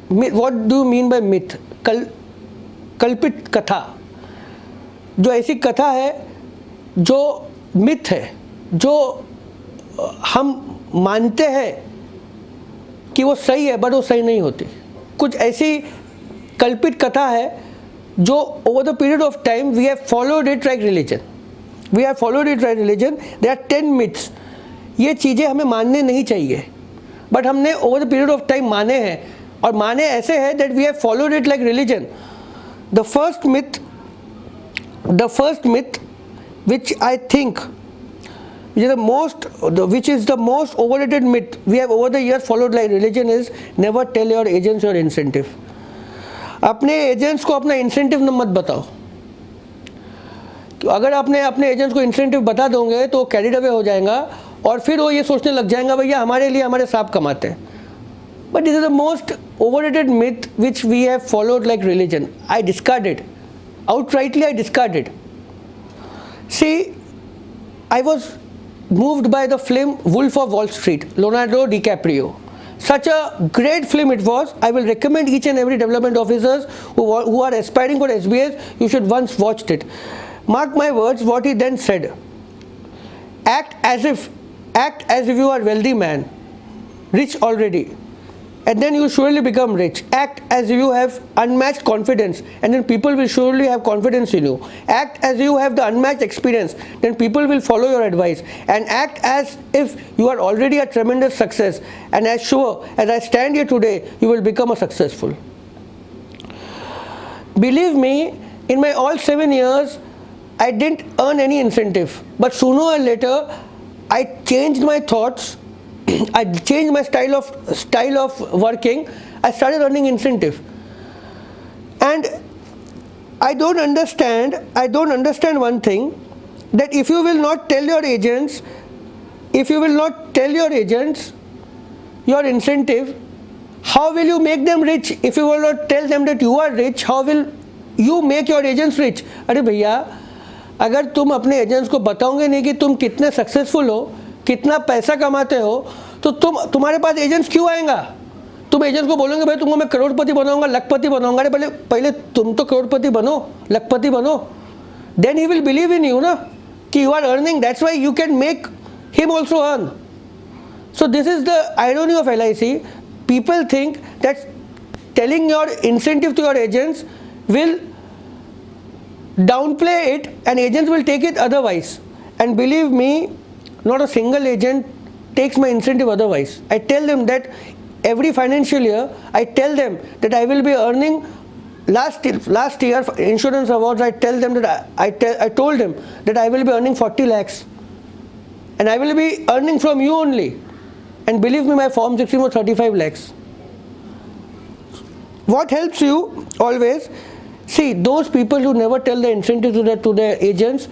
What do you mean by myth? कल्पित कथा. जो ऐसी कथा है, जो myth है, जो हम मानते हैं कि वो सही है, बट वो सही नहीं होती. कुछ ऐसी कल्पित कथा है जो over the period of time we have followed it like religion. There are 10 myths. ये चीज़ें हमें मानने नहीं चाहिए. बट हमने over the period of time माने हैं, और माने ऐसे हैं that we have followed it like religion. The first myth which I think which is the most overrated myth we have over the years followed like religion is never tell your agents your incentive. अपने agents को अपना incentive मत बताओ. अगर आपने अपने agents को incentive बता दोगे तो कैरिड अवे हो जाएगा और फिर वो ये सोचने लग जाएगा भैया हमारे लिए हमारे साहब कमाते हैं. But this is the most overrated myth which we have followed like religion. I discarded. Outrightly I discarded. See, I was moved by the film Wolf of Wall Street, Leonardo DiCaprio. Such a great film it was. I will recommend each and every development officers who are aspiring for SBS, you should once watched it. Mark my words, what he then said. Act as if you are wealthy man, rich already, and then you will surely become rich. Act as if you have unmatched confidence, and then people will surely have confidence in you. Act as if you have the unmatched experience, then people will follow your advice. And act as if you are already a tremendous success, and as sure as I stand here today, you will become a successful. Believe me, in my all 7 years, I didn't earn any incentive, but sooner or later, I changed my thoughts. I changed my style of working. I started earning incentive, and I don't understand one thing, that if you will not tell your agents your incentive, how will you make them rich? If you will not tell them that you are rich, how will you make your agents rich? अरे भैया, अगर तुम अपने agents को बताओगे नहीं कि तुम कितने सक्सेसफुल हो, कितना पैसा कमाते हो, तो तुम्हारे पास एजेंट्स क्यों आएगा? तुम एजेंट्स को बोलोगे भाई तुमको मैं करोड़पति बनाऊंगा, लखपति बनाऊंगा. अरे पहले तुम तो करोड़पति बनो, लखपति बनो, then he will believe in you ना, कि you are earning. That's why you can make him also earn. So this is the irony of LIC. People think that telling your incentive to your agents will downplay it and agents will take it otherwise. And believe me, not a single agent takes my incentive otherwise. I tell them that every financial year, I tell them that I will be earning. Last year insurance awards, I tell them that I told them that I will be earning 40 lakhs, and I will be earning from you only. And believe me, my form 16 was 35 lakhs. What helps you always? See, those people who never tell the incentive to their agents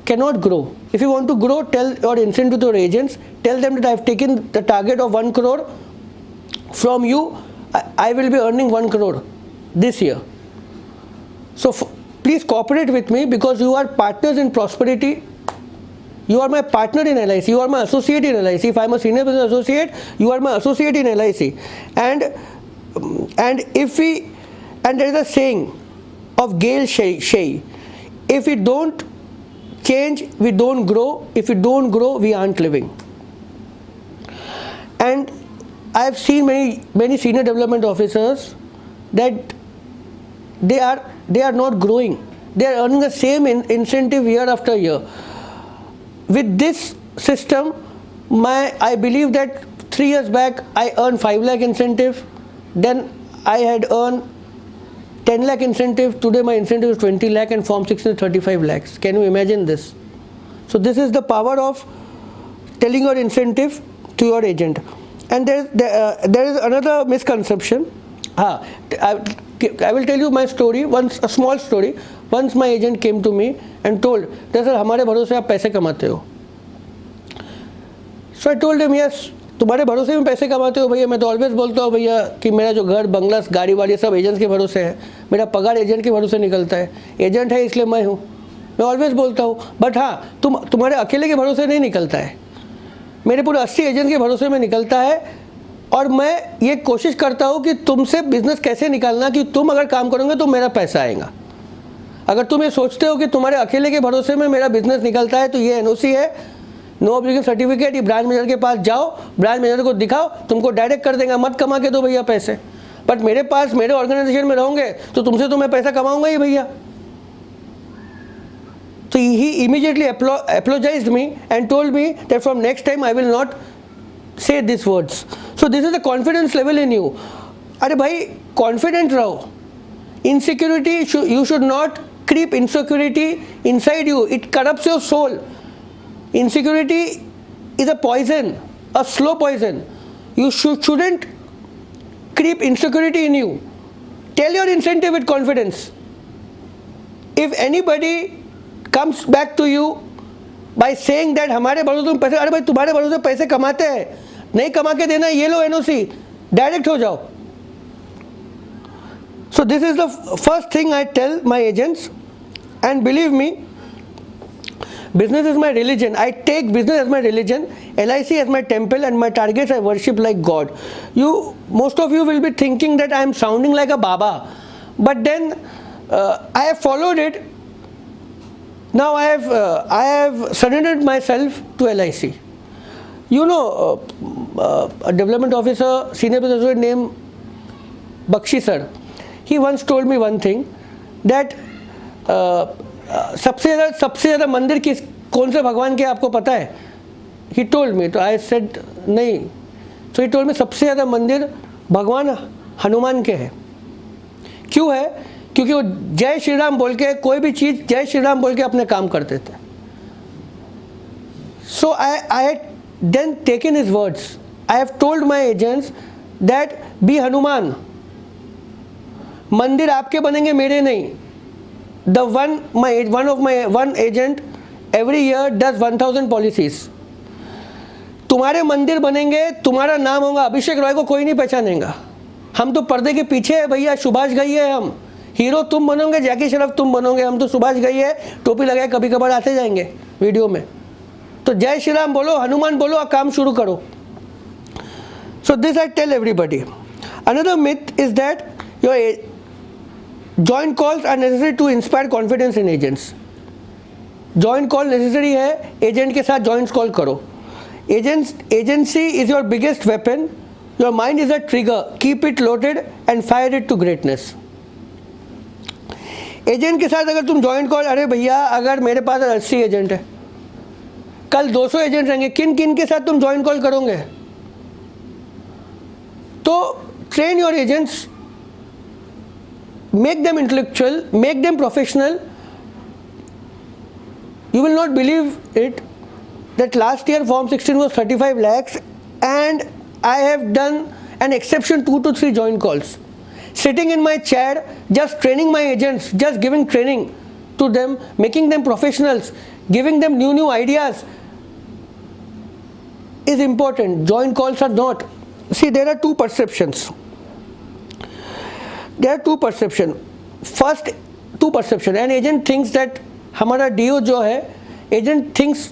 cannot grow. If you want to grow, tell your incentive to your agents. Tell them that I have taken the target of 1 crore from you. I will be earning 1 crore this year. So please cooperate with me, because you are partners in prosperity. You are my partner in LIC. You are my associate in LIC. If I am a senior business associate, you are my associate in LIC. And there is a saying of Gail Shay, if we don't change, we don't grow. If we don't grow, we aren't living. And I have seen many senior development officers that they are not growing. They are earning the same incentive year after year. With this system, I believe that 3 years back I earned 5 lakh incentive. Then I had earned 10 lakh incentive. Today my incentive is 20 lakh and form 6 is 35 lakhs. Can you imagine this? So this is the power of telling your incentive to your agent. And there is another misconception. I will tell you my story. Once, a small story. Once my agent came to me and told that sir, हमारे भरोसे आप पैसे कमाते हो. So I told him, yes, तुम्हारे भरोसे में पैसे कमाते हो भैया. मैं तो ऑलवेज बोलता हूँ भैया कि मेरा जो घर बंगला गाड़ी वाड़ी सब एजेंट्स के भरोसे है. मेरा पगार एजेंट के भरोसे निकलता है. एजेंट है इसलिए मैं हूँ. मैं ऑलवेज बोलता हूँ. बट हाँ, तुम्हारे अकेले के भरोसे नहीं निकलता है. मेरे पूरे 80 एजेंट के भरोसे में निकलता है. और मैं ये कोशिश करता हूँ कि तुमसे बिजनेस कैसे निकालना, कि तुम अगर काम करोगे तो मेरा पैसा आएगा. अगर तुम ये सोचते हो कि तुम्हारे अकेले के भरोसे में मेरा बिजनेस निकलता है, तो ये NOC है, नो ऑब्लिगेशन सर्टिफिकेट. ये ब्रांच मैनेजर के पास जाओ, ब्रांच मैनेजर को दिखाओ, तुमको डायरेक्ट कर देगा. मत कमा के दो भैया पैसे. बट मेरे पास, मेरे ऑर्गेनाइजेशन में रहोगे तो तुमसे तो मैं पैसा कमाऊंगा ही भैया. So he immediately apologized me and told me that from next time I will not say these words. So this is the confidence level in you. अरे भाई confident रहो. Insecurity, you should not creep insecurity inside you. It corrupts your soul. Insecurity is a poison, a slow poison. You shouldn't creep insecurity in you. Tell your incentive with confidence. If anybody comes back to you by saying that हमारे भरोसे तुम पैसे, अरे भाई तुम्हारे भरोसे पैसे कमाते हैं, नहीं कमा के देना, ये लो एनओसी, डायरेक्ट हो जाओ. So this is the first thing I tell my agents, and believe me, business is my religion. I take business as my religion, LIC as my temple, and my targets I worship like God. Most of you will be thinking that I am sounding like a Baba, but then I have followed it. Now I have surrendered myself to LIC. You know, a development officer, senior business associate named Bakshi sir, he once told me one thing, that सबसे ज़्यादा मंदिर कौन से भगवान के आपको पता है? He told me. तो I said नहीं. So he told me सबसे ज़्यादा मंदिर भगवान हनुमान के हैं. क्यों है? क्योंकि वो जय श्री राम बोल के, कोई भी चीज़ जय श्री राम बोल के अपने काम करते थे. So I had then taken his words. I have told my agents that be Hanuman. मंदिर आपके बनेंगे, मेरे नहीं. The one agent every year does 1000 policies. तुम्हारे मंदिर बनेंगे, तुम्हारा नाम होगा अभिषेक रॉय को कोई नहीं पहचानेगा. हम तो पर्दे के पीछे है भैया, सुभाष घई है हम. हीरो तुम बनोगे, जैकी श्रॉफ तुम बनोगे, हम तो सुभाष घई है, टोपी लगाए कभी कभार आते जाएंगे वीडियो में. तो जय श्री राम बोलो, हनुमान बोलो और काम शुरू करो. So this I tell everybody. Another myth is that your joint calls are necessary to inspire confidence in agents. Joint call necessary है, एजेंट के साथ joint call करो. Agency is your biggest weapon. Your mind is a trigger. Keep it loaded and fire it to greatness. Agent के साथ अगर तुम joint call, अरे भैया अगर मेरे पास 80 एजेंट है, कल 200 एजेंट रहेंगे, किन किन के साथ तुम joint call करोगे? तो train your agents, make them intellectual, make them professional. You will not believe it that last year Form 16 was 35 lakhs and I have done an exception 2 to 3 joint calls. Sitting in my chair, just training my agents, just giving training to them, making them professionals, giving them new ideas is important. Joint calls are not. See, there are two perceptions. There are two perceptions. First, two perceptions. An agent thinks that हमारा DO जो है, agent takes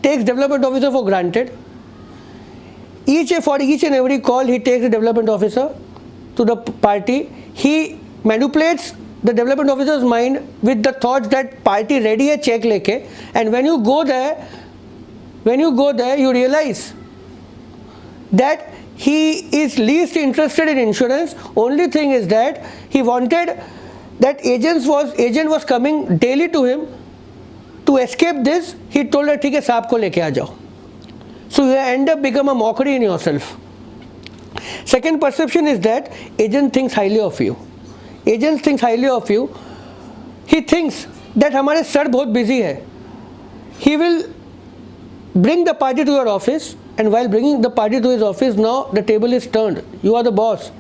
development officer for granted. For each and every call, he takes the development officer to the party. He manipulates the development officer's mind with the thoughts that party ready है check लेके. And when you go there, you realize that he is least interested in insurance. Only thing is that he wanted that agent was coming daily to him. To escape this, he told her, ठीक है साहब को लेके आ जाओ. So you end up become a mockery in yourself. Second perception is that agent thinks highly of you. Agent thinks highly of you. He thinks that हमारे sir बहुत busy है. He will bring the party to your office, and while bringing the party to his office, now the table is turned. You are the boss.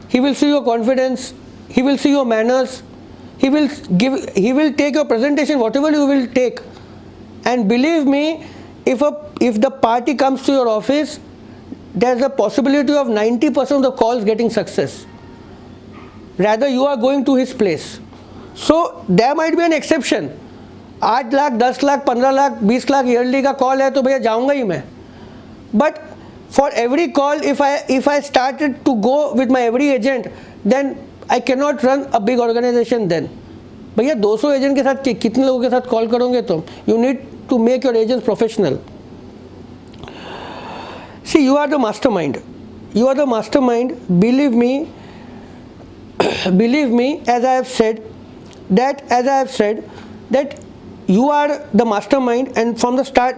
He will see your confidence. He will see your manners. He will take your presentation, whatever you will take. And believe me, if the party comes to your office, there's a possibility of 90% of the calls getting success. Rather, you are going to his place. So there might be an exception. 8 lakh, 10 lakh, 15 lakh, 20 lakh yearly का call है तो भैया जाऊंगा ही मैं. But for every call, if I started to go with my every agent, then I cannot run a big organization then. भैया 200 agent के साथ कितने लोगों के साथ कॉल करोगे तुम? You need to make your agents professional. See, you are the mastermind. You are the mastermind. Believe me, as I have said, that you are the mastermind, and from the start,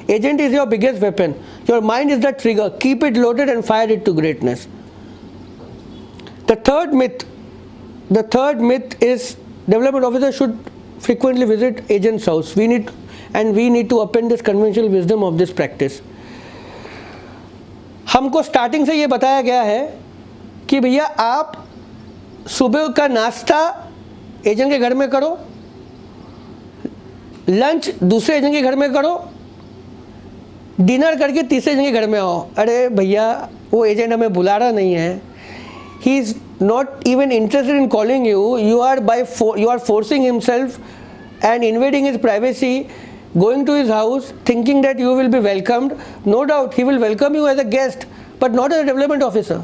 agent is your biggest weapon. Your mind is the trigger. Keep it loaded and fire it to greatness. The third myth is development officer should frequently visit agent's house. We need to append this conventional wisdom of this practice. हमको starting से ये बताया गया है कि भैया आप सुबह का नाश्ता एजेंट के घर में करो, लंच दूसरे एजेंट के घर में करो, डिनर करके तीसरे एजेंट के घर में आओ. अरे भैया वो एजेंट हमें बुला रहा नहीं है. He is not even interested in calling you. You are forcing himself and invading his privacy, going to his house thinking that you will be welcomed. No doubt he will welcome you as a guest, but not as a development officer.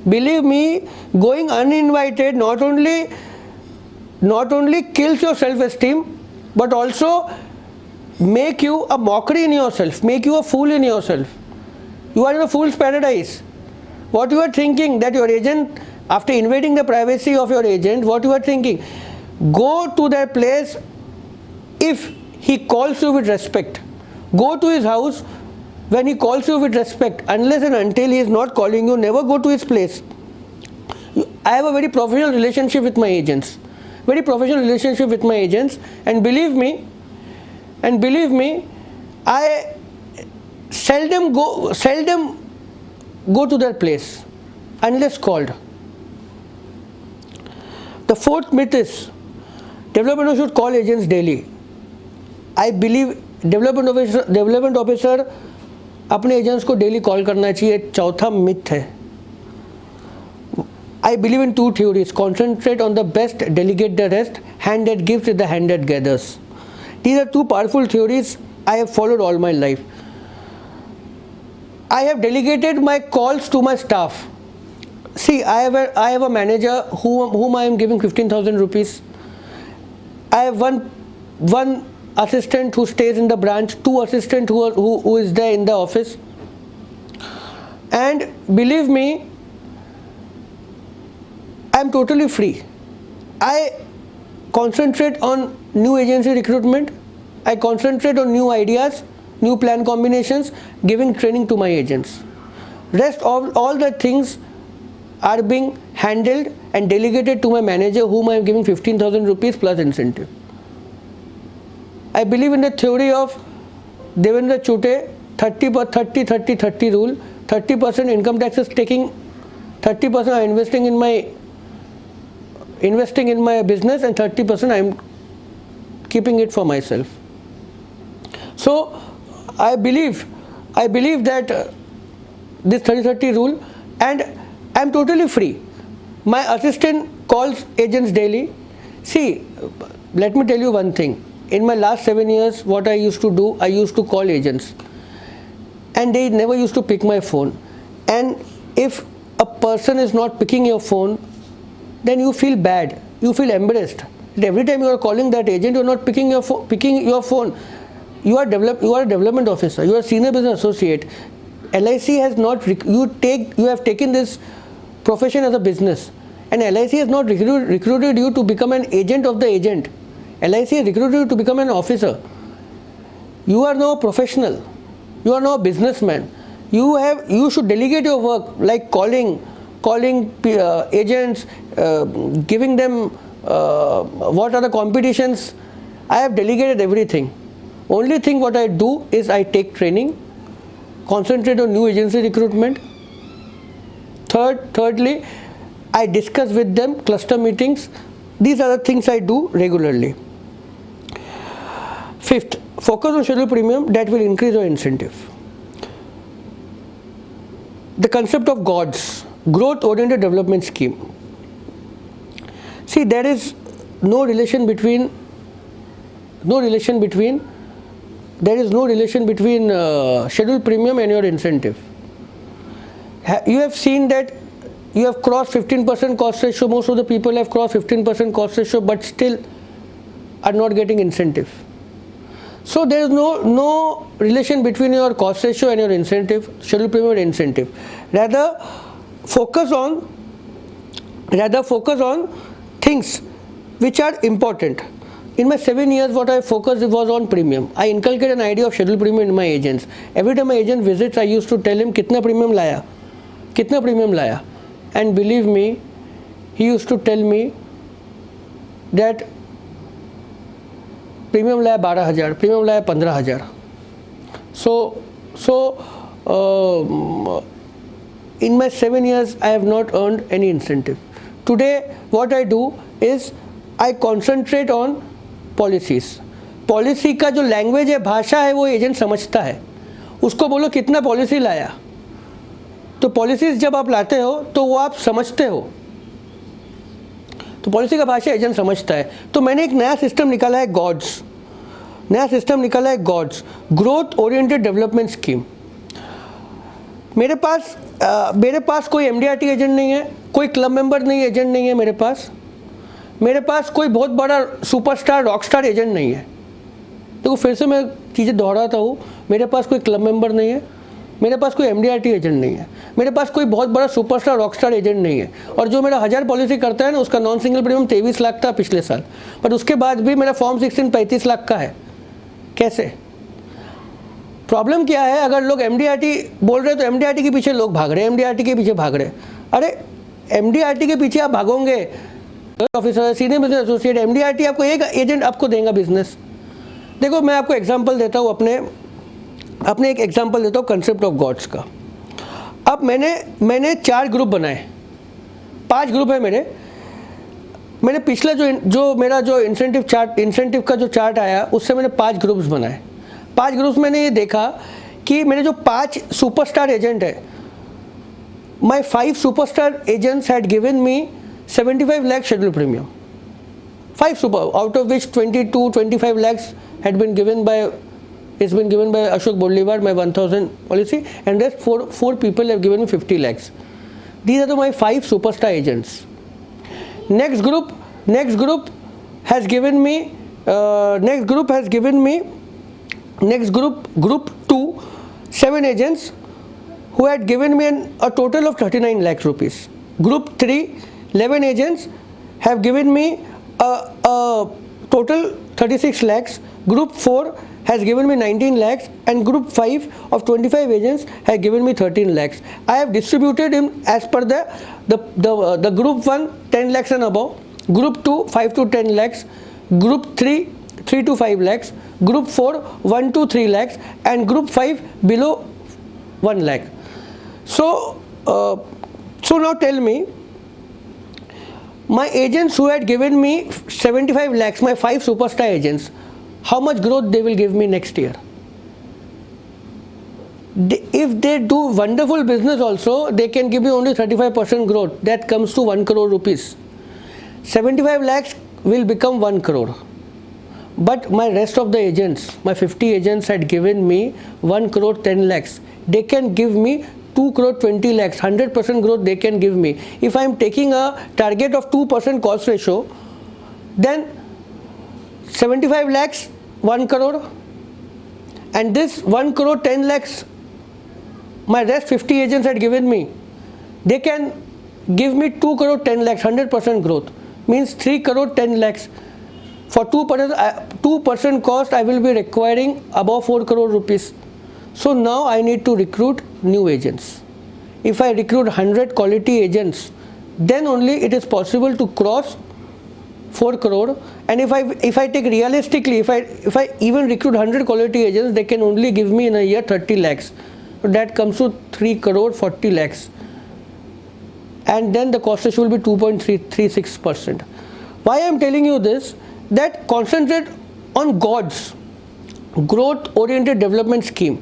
Believe me, going uninvited not only kills your self-esteem, but also make you a mockery in yourself, make you a fool in yourself. You are in a fool's paradise. What you are thinking that your agent, after invading the privacy of your agent, what you are thinking, go to that place if he calls you with respect. Go to his house when he calls you with respect. Unless and until he is not calling you, never go to his place. I have a very professional relationship with my agents. And believe me, I seldom go to their place unless called. The fourth myth is development officer should call agents daily. I believe development officer अपने agents को daily call करना चाहिए. चौथा myth है. I believe in two theories. Concentrate on the best, delegate the rest. Hand that gives is the hand that gathers. These are two powerful theories I have followed all my life. I have delegated my calls to my staff. See, I have a manager whom I am giving 15,000 rupees. I have one assistant who stays in the branch, two assistants who is there in the office. And believe me, I am totally free. I concentrate on new agency recruitment. I concentrate on new ideas, new plan combinations, giving training to my agents. Rest of all the things are being handled and delegated to my manager, whom I am giving 15,000 rupees plus incentive. I believe in the theory of Devendra Chote 30-30-30-30 rule. 30% income tax is taking, 30% I am investing in my business, and 30% I am keeping it for myself. So I believe that this 30-30 rule, and I am totally free. My assistant calls agents daily. See, let me tell you one thing. In my last 7 years, what I used to do, I used to call agents, and they never used to pick my phone. And if a person is not picking your phone, then you feel bad, you feel embarrassed. Every time you are calling that agent, you are not picking your phone. You are a development officer, you are a senior business associate. LIC has not, you have taken this profession as a business, and LIC has not recruited you to become an agent of the agent. LIC has recruited you to become an officer. You are now a professional, you are now a businessman. You should delegate your work, like calling agents, giving them what are the competitions. I have delegated everything. Only thing what I do is I take training, concentrate on new agency recruitment. Thirdly, I discuss with them cluster meetings. These are the things I do regularly. Fifth, focus on schedule premium that will increase your incentive. The concept of GODS, growth oriented development scheme. See, there is no relation between schedule premium and your incentive. You have seen that you have crossed 15% cost ratio. Most of the people have crossed 15% cost ratio, but still are not getting incentive. So there is no relation between your cost ratio and your incentive, schedule premium and incentive. Rather focus on things which are important. In my 7 years, what I focused was on premium. I inculcated an idea of scheduled premium in my agents. Every time my agent visits, I used to tell him, कितना premium लाया, कितना premium लाया. And believe me, he used to tell me that premium लाया 12,000, premium लाया 15,000. In my 7 years, I have not earned any incentive. Today, what I do is I concentrate on policies. Policy का जो language है, भाषा है, वो agent समझता है. उसको बोलो कितना पॉलिसी लाया, तो पॉलिसीज़ जब आप लाते हो तो वो आप समझते हो, तो पॉलिसी का भाषा एजेंट समझता है. तो मैंने एक नया सिस्टम निकाला है, गॉड्स. नया सिस्टम निकाला है gods, growth oriented development scheme. मेरे पास कोई एमडीआरटी एजेंट नहीं है, कोई क्लब मेंबर नहीं, एजेंट नहीं है मेरे पास कोई बहुत बड़ा सुपरस्टार रॉकस्टार एजेंट नहीं है. देखो फिर से मैं चीज़ें दोहराता हूँ, मेरे पास कोई क्लब मेंबर नहीं है, मेरे पास कोई एमडीआरटी एजेंट नहीं है, मेरे पास कोई बहुत बड़ा सुपरस्टार रॉकस्टार एजेंट नहीं है. और जो मेरा 1000 पॉलिसी करता है ना, उसका नॉन सिंगल प्रीमियम 23 लाख था पिछले साल, बट उसके बाद भी मेरा फॉर्म 16 35 लाख का है. कैसे? प्रॉब्लम क्या है? अगर लोग एमडीआरटी बोल रहे हैं तो एमडीआरटी के पीछे लोग भाग रहे हैं, एमडीआरटी के पीछे भाग रहे हैं. अरे एमडीआरटी के पीछे आप भागोगे, officer, senior business associate, MDRT आपको एक एजेंट आपको देगा बिजनेस. देखो मैं आपको एग्जांपल देता हूँ, अपने एक एग्जांपल देता हूँ कंसेप्ट ऑफ गॉड्स का. अब मैंने 4 ग्रुप बनाए, 5 ग्रुप है मैंने पिछला जो मेरा इंसेंटिव का जो चार्ट आया, उससे मैंने 5 ग्रुप्स बनाए. 5 ग्रुप्स मैंने ये देखा कि मेरे जो 5 सुपरस्टार एजेंट है, माई 5 superstar agents had given me 75 lakh scheduled premium. 5 super, out of which 25 lakhs had been given by Ashok Bodliwar, my 1000 policy, and rest 4 people have given me 50 lakhs. These are my 5 superstar agents. Next group has given me group 2, 7 agents who had given me a total of 39 lakh rupees. Group 3, 11 agents have given me a total 36 lakhs. Group 4 has given me 19 lakhs, and group 5 of 25 agents have given me 13 lakhs. I have distributed him as per the group 1 10 lakhs and above, group 2 5 to 10 lakhs, group 3 3 to 5 lakhs, group 4 1 to 3 lakhs, and group 5 below 1 lakh. So now tell me, my agents who had given me 75 lakhs, my 5 superstar agents, how much growth they will give me next year? If they do wonderful business also, they can give me only 35% growth. That comes to 1 crore rupees. 75 lakhs will become 1 crore. But my rest of the agents, my 50 agents had given me 1 crore 10 lakhs. They can give me 2 crore 20 lakhs, 100% growth they can give me. If I am taking a target of 2% cost ratio, then 75 lakhs 1 crore, and this 1 crore 10 lakhs my rest 50 agents had given me, they can give me 2 crore 10 lakhs, 100% growth, means 3 crore 10 lakhs. For 2% cost, I will be requiring above 4 crore rupees. So now I need to recruit new agents. If I recruit 100 quality agents, then only it is possible to cross 4 crore. And if I take realistically, if I even recruit 100 quality agents, they can only give me in a year 30 lakhs. So that comes to 3 crore 40 lakhs. And then the cost ratio will be 2.36%. Why I am telling you this? That concentrate on God's growth oriented development scheme.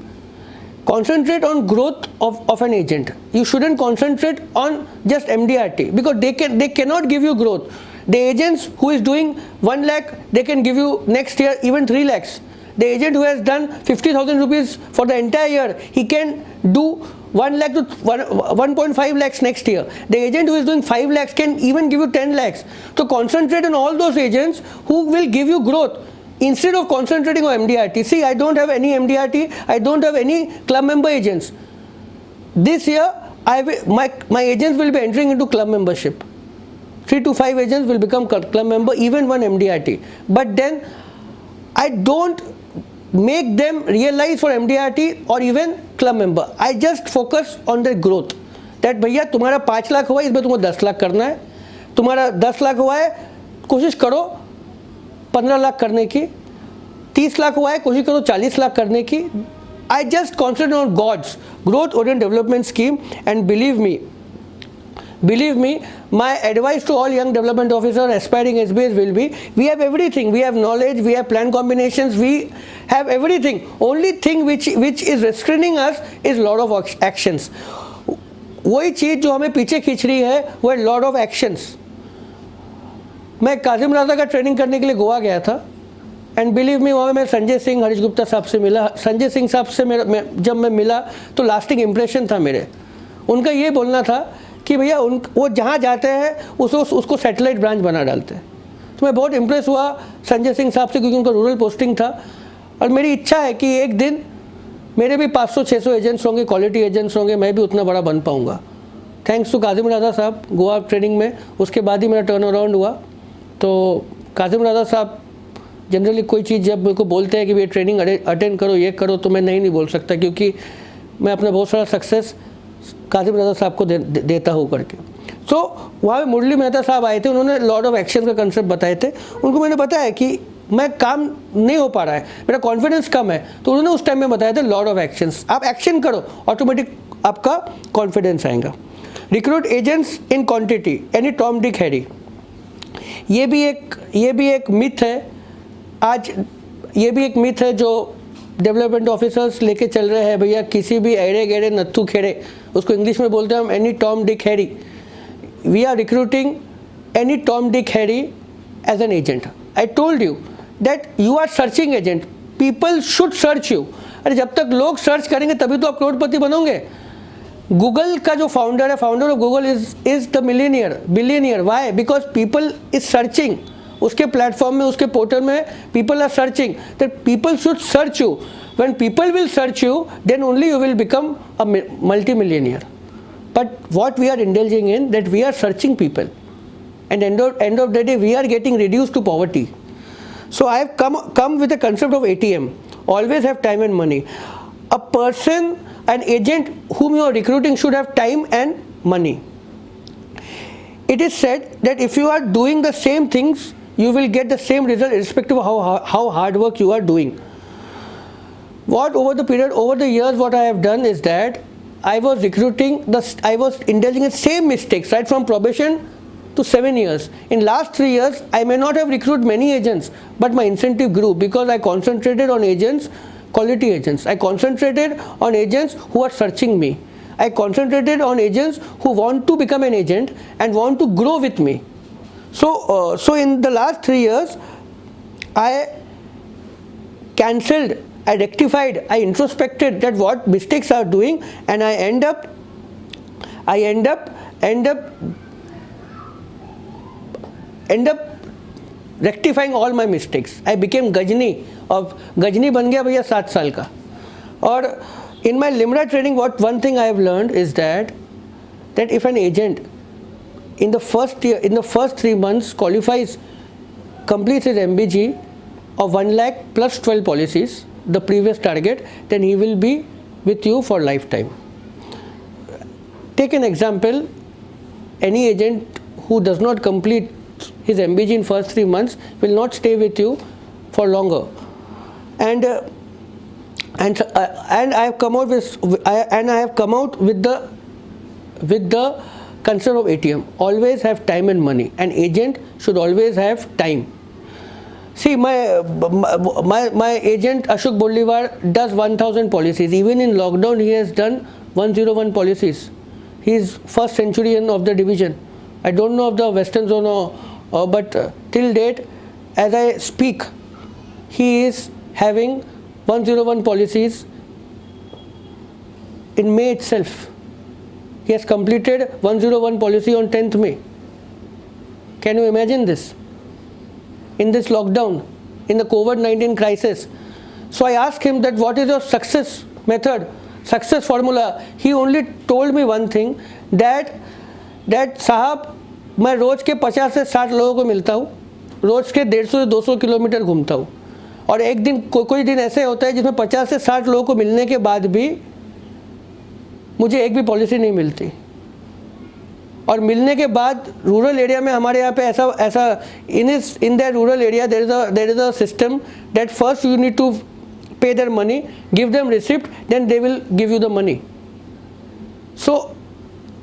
Concentrate on growth of an agent. You shouldn't concentrate on just MDRT, because they cannot give you growth. The agents who is doing 1 lakh, they can give you next year even 3 lakhs. The agent who has done 50,000 rupees for the entire year, he can do 1 lakh to 1.5 lakhs next year. The agent who is doing 5 lakhs can even give you 10 lakhs. So concentrate on all those agents who will give you growth instead of concentrating on MDRT. See, I don't have any MDRT, I don't have any club member agents. This year, my agents will be entering into club membership. 3 to 5 agents will become club member, even one MDRT. But then I don't make them realize for MDRT or even club member. I just focus on their growth. That भैया तुम्हारा 5 लाख हुआ, इसमें तुमको 10 लाख करना है. तुम्हारा 10 लाख हुआ है, कोशिश करो 15 लाख करने की. 30 लाख हुआ है, कोशिश करो 40 लाख करने की. I just concentrate on God's growth oriented development scheme, and believe me, my advice to all young development officers aspiring SBAs will be, we have everything. We have knowledge, we have plan combinations, we have everything. Only thing which is restraining us is lot of actions. वही चीज़ जो हमें पीछे खींच रही है वो है lot of actions. मैं काजिम राजा का ट्रेनिंग करने के लिए गोवा गया था, एंड बिलीव मी वहाँ मैं संजय सिंह, हरीश गुप्ता साहब से मिला. संजय सिंह साहब से जब मैं मिला तो लास्टिंग इम्प्रेशन था मेरे. उनका ये बोलना था कि भैया वो जहाँ जाते हैं उसको सैटेलाइट ब्रांच बना डालते हैं. तो मैं बहुत इम्प्रेस हुआ संजय सिंह साहब से, क्योंकि उनका रूरल पोस्टिंग था. और मेरी इच्छा है कि एक दिन मेरे भी 500-600 एजेंट्स होंगे, क्वालिटी एजेंट्स होंगे, मैं भी उतना बड़ा बन पाऊँगा. थैंक्स टू काजिम राजा साहब गोवा ट्रेनिंग में. उसके बाद ही मेरा टर्न अराउंड हुआ. तो काजिम राजा साहब जनरली कोई चीज़ जब मेरे को बोलते हैं कि ये ट्रेनिंग अटेंड करो, ये करो, तो मैं नहीं बोल सकता, क्योंकि मैं अपना बहुत सारा सक्सेस काजिम राजा साहब को देता हूँ करके. सो वहाँ पे मुरली मेहता साहब आए थे, उन्होंने लॉट ऑफ एक्शन का कंसेप्ट बताए थे. उनको मैंने बताया कि मैं काम नहीं हो पा रहा है, मेरा कॉन्फिडेंस कम है, तो उन्होंने उस टाइम में बताया था लॉट ऑफ एक्शंस. आप एक्शन करो, ऑटोमेटिक आपका कॉन्फिडेंस आएगा. रिक्रूट एजेंट्स इन quantity, any Tom Dick Harry. ये भी एक मिथ है. आज ये भी एक मिथ है जो डेवलपमेंट ऑफिसर्स लेके चल रहे हैं. भैया किसी भी एड़े गेड़े नत्थू खेड़े, उसको इंग्लिश में बोलते हैं हम any Tom Dick Harry. We are recruiting any Tom Dick Harry as an agent. I told you that you are searching agent, people should search you. अरे जब तक लोग सर्च करेंगे तभी तो आप करोड़पति बनोगे. गूगल का जो फाउंडर है, founder of Google is the billionaire. Why? Because people is searching. उसके प्लेटफॉर्म में, उसके पोर्टल में people are searching. That people should search you. When people will search you, then only you will become a multi millionaire. But what we are indulging in, that we are searching people, and end of the day we are getting reduced to poverty. So I have come with the concept of ATM. Always have time and money. A person, an agent whom you are recruiting should have time and money. It is said that if you are doing the same things, you will get the same result irrespective of how hard work you are doing. Over the years, what I have done is that I was indulging in same mistakes right from probation to 7 years. In last 3 years, I may not have recruited many agents, but my incentive grew because I concentrated on agents, quality agents. I concentrated on agents who are searching me. I concentrated on agents who want to become an agent and want to grow with me. So in the last 3 years, I cancelled, I rectified, I introspected that what mistakes I are doing, and I end up rectifying all my mistakes. I became Gajni बन गया भैया 7 साल का. और in my Limra training, one thing I have learned is that if an agent in the first 3 months completes his MBG of 1 lakh plus 12 policies, the previous target, then he will be with you for lifetime. Take an example, any agent who does not complete his MBG in first 3 months will not stay with you for longer. And I have come out with the concept of ATM. Always have time and money. An agent should always have time. See, my agent Ashok Bollivar does 1000 policies. Even in lockdown, he has done 101 policies. He is first centurion of the division. I don't know of the Western Zone, but till date, as I speak, he is having 101 policies in May itself. He has completed 101 policy on 10th May. Can you imagine this? In this lockdown, in the COVID-19 crisis. So I asked him that what is your success method, success formula. He only told me one thing, that Sahab, मैं रोज़ के 50 से 60 लोगों को मिलता हूँ, रोज़ के 150 से 200 kilometre घूमता हूँ, और एक दिन कोई दिन ऐसे होता है जिसमें 50 से 60 लोगों को मिलने के बाद भी मुझे एक भी पॉलिसी नहीं मिलती। और मिलने के बाद रूरल एरिया में हमारे यहाँ पे ऐसा in that rural area there is a system that first you need to pay their money, give them receipt, then they will give you the money. So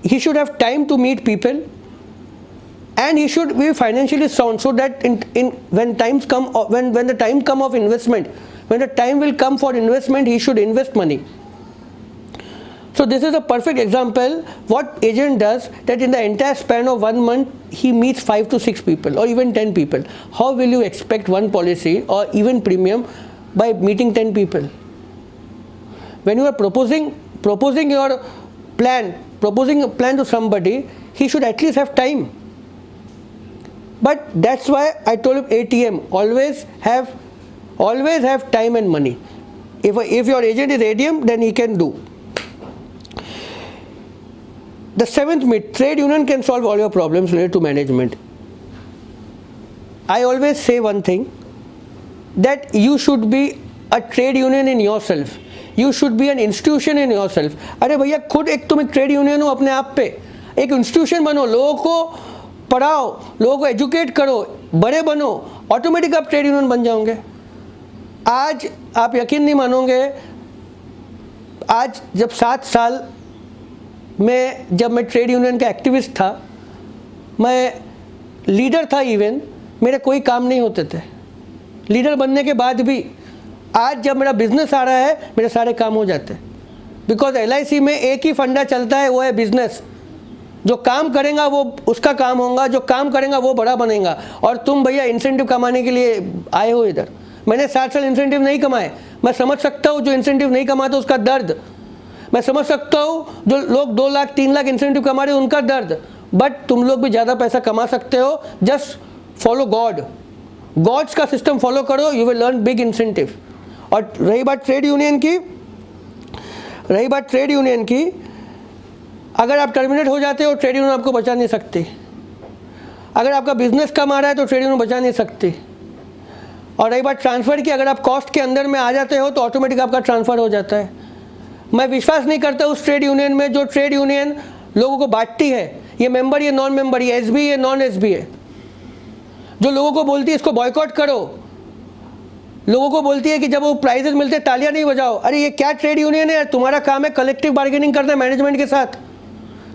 he should have time to meet people, and he should be financially sound, so that when times come, when the time come of investment, when the time will come for investment, he should invest money. So this is a perfect example what agent does, that in the entire span of 1 month he meets 5 to 6 people or even 10 people. How will you expect one policy or even premium by meeting 10 people? When you are proposing your plan, proposing a plan to somebody, he should at least have time. But that's why I told him ATM, always have time and money. If your agent is ATM, then he can do. The 7th myth, trade union can solve all your problems related to management. I always say one thing, that you should be a trade union in yourself. You should be an institution in yourself. अरे भैया खुद तुम एक trade union हो अपने आप पे, एक इंस्टीट्यूशन बनो, लोगों को पढ़ाओ, लोगों को एजुकेट करो, बड़े बनो, ऑटोमेटिक आप ट्रेड यूनियन बन जाओगे। आज आप यकीन नहीं मानोगे, आज जब 7 साल में जब मैं ट्रेड यूनियन का एक्टिविस्ट था, मैं लीडर था, इवन मेरे कोई काम नहीं होते थे। लीडर बनने के बाद भी आज जब मेरा बिजनेस आ रहा है, मेरे सारे काम हो जाते हैं। बिकॉज LIC में एक ही फंडा चलता है, वो है बिजनेस। जो काम करेगा वो उसका काम होगा, जो काम करेगा वो बड़ा बनेगा। और तुम भैया इंसेंटिव कमाने के लिए आए हो इधर। मैंने 7 साल इंसेंटिव नहीं कमाए। मैं समझ सकता हूँ जो इंसेंटिव नहीं कमाते उसका दर्द, मैं समझ सकता हूँ जो लोग 2 लाख 3 लाख इंसेंटिव कमा रहे हैं उनका दर्द। बट तुम लोग भी ज़्यादा पैसा कमा सकते हो, जस्ट फॉलो गॉड्स का सिस्टम फॉलो करो, you will learn big incentive. और रही बात ट्रेड यूनियन की, अगर आप टर्मिनेट हो जाते हो, ट्रेड यूनियन आपको बचा नहीं सकती। अगर आपका बिजनेस कम आ रहा है तो ट्रेड यूनियन बचा नहीं सकती। और रही बात ट्रांसफ़र की, अगर आप कॉस्ट के अंदर में आ जाते हो तो ऑटोमेटिक आपका ट्रांसफ़र हो जाता है। मैं विश्वास नहीं करता उस ट्रेड यूनियन में जो ट्रेड यूनियन लोगों को बांटती है, ये मेंबर, ये नॉन मेंबर, ये SB है, नॉन SB है, जो लोगों को बोलती है इसको बॉयकॉट करो, लोगों को बोलती है कि जब वो प्राइजेस मिलते हैं तालियां नहीं बजाओ। अरे ये क्या ट्रेड यूनियन है? तुम्हारा काम है कलेक्टिव बार्गेनिंग करना मैनेजमेंट के साथ।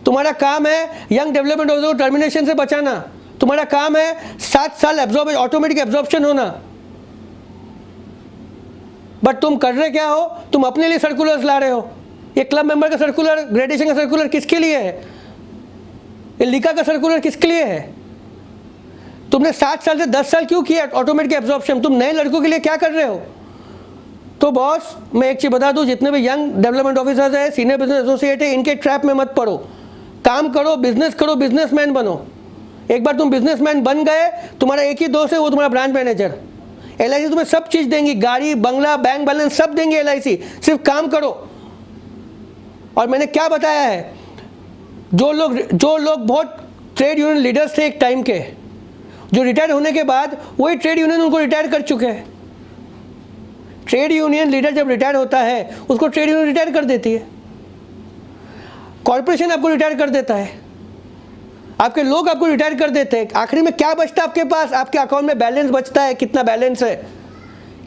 तुम्हारा काम है यंग डेवलपमेंट ऑफ टर्मिनेशन से बचाना। तुम्हारा काम है 7 साल ऑटोमेटिक एब्जॉर्प्शन होना। बट तुम कर रहे क्या हो? तुम अपने लिए सर्कुलर्स ला रहे हो। ये क्लब मेंबर का सर्कुलर, ग्रेजुएशन का सर्कुलर किसके लिए है? ये लिका का सर्कुलर किसके लिए है? तुमने 7 साल से 10 साल क्यों किया ऑटोमेटिक एब्जॉर्प्शन? तुम नए लड़कों के लिए क्या कर रहे हो? तो बॉस, मैं एक चीज़ बता दूं, जितने भी यंग डेवलपमेंट ऑफिसर्स है, सीनियर बिजनेस एसोसिएट है, इनके ट्रैप में मत पड़ो। काम करो, बिजनेसमैन बनो। एक बार तुम बिजनेसमैन बन गए, तुम्हारा एक ही दोस्त है, वो तुम्हारा ब्रांच मैनेजर। LIC तुम्हें सब चीज़ देंगी, गाड़ी, बंगला, बैंक बैलेंस सब देंगे LIC, सिर्फ काम करो। और मैंने क्या बताया है, जो लोग बहुत ट्रेड यूनियन लीडर्स थे एक टाइम के, जो रिटायर होने के बाद वही ट्रेड यूनियन उनको रिटायर कर चुके हैं। ट्रेड यूनियन लीडर जब रिटायर होता है, उसको ट्रेड यूनियन रिटायर कर देती है, कॉर्पोरेशन आपको रिटायर कर देता है, आपके लोग आपको रिटायर कर देते हैं। आखिरी में क्या बचता है आपके पास? आपके अकाउंट में बैलेंस बचता है, कितना बैलेंस है,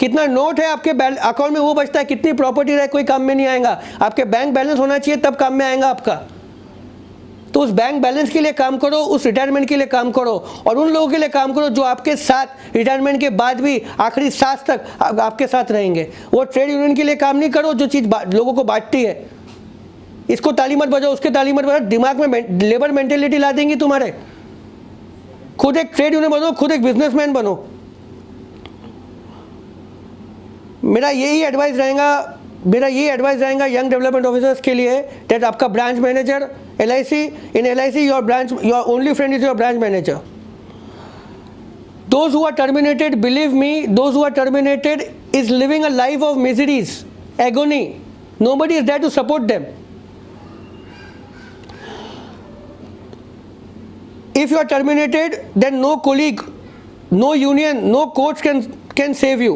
कितना नोट है आपके अकाउंट में, वो बचता है। कितनी प्रॉपर्टी है, कोई काम में नहीं आएगा। आपके बैंक बैलेंस होना चाहिए, तब काम में आएगा आपका। तो उस बैंक बैलेंस के लिए काम करो, उस रिटायरमेंट के लिए काम करो, और उन लोगों के लिए काम करो जो आपके साथ रिटायरमेंट के बाद भी आखिरी सांस तक आपके साथ रहेंगे। वो ट्रेड यूनियन के लिए काम नहीं करो जो चीज़ लोगों को बांटती है। इसको ताली मत बजाओ, उसके ताली मत बजाओ, दिमाग में लेबर मेंटेलिटी ला देंगी तुम्हारे। खुद एक ट्रेड यूनियन बनो, खुद एक बिजनेसमैन बनो। मेरा यही एडवाइस रहेगा यंग डेवलपमेंट ऑफिसर्स के लिए, दैट आपका branch manager LIC, in LIC your only friend is your branch manager. Those who are terminated, believe me, those who are terminated is living a life of miseries, agony. Nobody is there to support them. If you are terminated, then no colleague, no union, no coach can save you.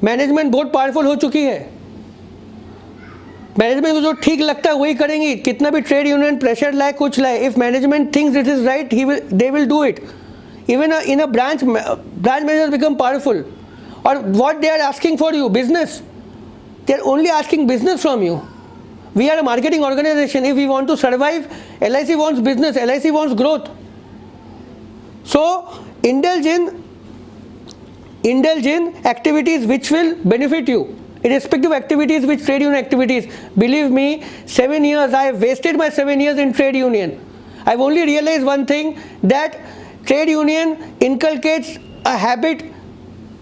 Management बहुत powerful हो चुकी है. Management को जो ठीक लगता है वही करेंगी, कितना भी ट्रेड यूनियन प्रेशर लाए कुछ लाए. If management thinks it is right, they will do it. Even in a branch managers become powerful. और what they are asking for you? Business. They are only asking business from you. We are a marketing organization. If we want to survive, LIC wants business, LIC wants growth. So indulge in activities which will benefit you, irrespective of activities which trade union activities. Believe me, 7 years, I have wasted my 7 years in trade union. I've only realized one thing, that trade union inculcates a habit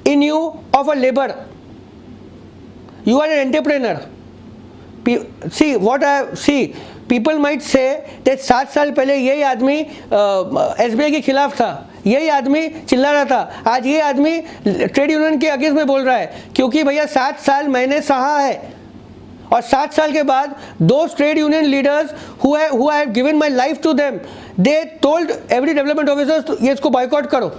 in you of a laborer. You are an entrepreneur. See what I see, people might say that 7 साल पहले यही आदमी SBI के खिलाफ था, यही आदमी चिल्ला रहा था, आज ये आदमी ट्रेड यूनियन के अगेंस्ट में बोल रहा है. क्योंकि भैया 7 साल मैंने सहा है. और 7 साल के बाद those trade union leaders who I have given my life to them, they told every development officers ये इसको boycott करो.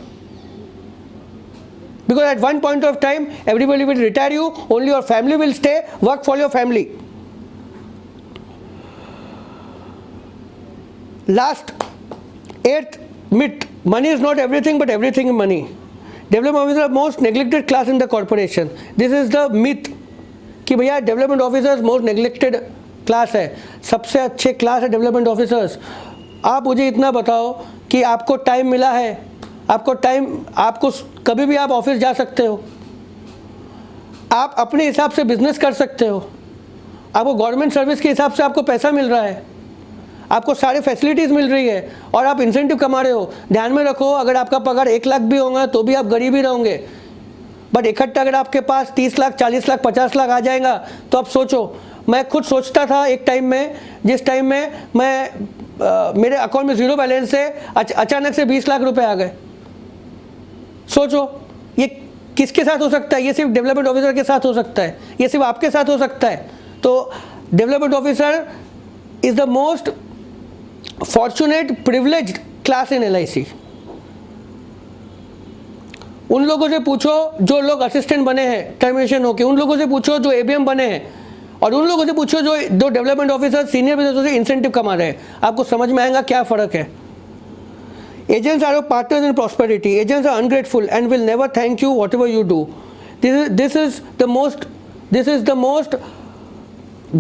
Because at one point of time everybody will retire you, only your family will stay, work for your family. Last, 8th myth, money is not everything but everything is money. Development officers are most neglected class in the corporation. This is the myth कि भैया development officers most neglected class है. सबसे अच्छे class है development officers. आप मुझे इतना बताओ कि आपको टाइम मिला है, आपको कभी भी आप ऑफिस जा सकते हो, आप अपने हिसाब से बिजनेस कर सकते हो, आपको गवर्नमेंट सर्विस के हिसाब से आपको पैसा मिल रहा है, आपको सारे फैसिलिटीज़ मिल रही है और आप इंसेंटिव कमा रहे हो. ध्यान में रखो, अगर आपका पगार 1 लाख भी होगा तो भी आप गरीब ही रहोगे. बट इकट्ठा अगर आपके पास 30 लाख, 40 लाख, 50 लाख आ जाएगा तो आप सोचो. मैं खुद सोचता था एक टाइम में, जिस टाइम में मेरे अकाउंट में 0 बैलेंस से अचानक से 20 लाख रुपए आ गए. सोचो ये किसके साथ हो सकता है? ये सिर्फ डेवलपमेंट ऑफिसर के साथ हो सकता है, ये सिर्फ आपके साथ हो सकता है. तो development officer is the most fortunate privileged class in LIC. उन लोगों से पूछो जो लोग असिस्टेंट बने हैं टर्मिनेशन होके, उन लोगों से पूछो जो ABM बने हैं, और उन लोगों से पूछो जो डेवलपमेंट ऑफिसर सीनियर बिजनेस से इंसेंटिव कमा रहे हैं. आपको समझ में आएगा क्या फ़र्क है. Agents are your partners in prosperity. Agents are ungrateful and will never thank you whatever you do. This is the most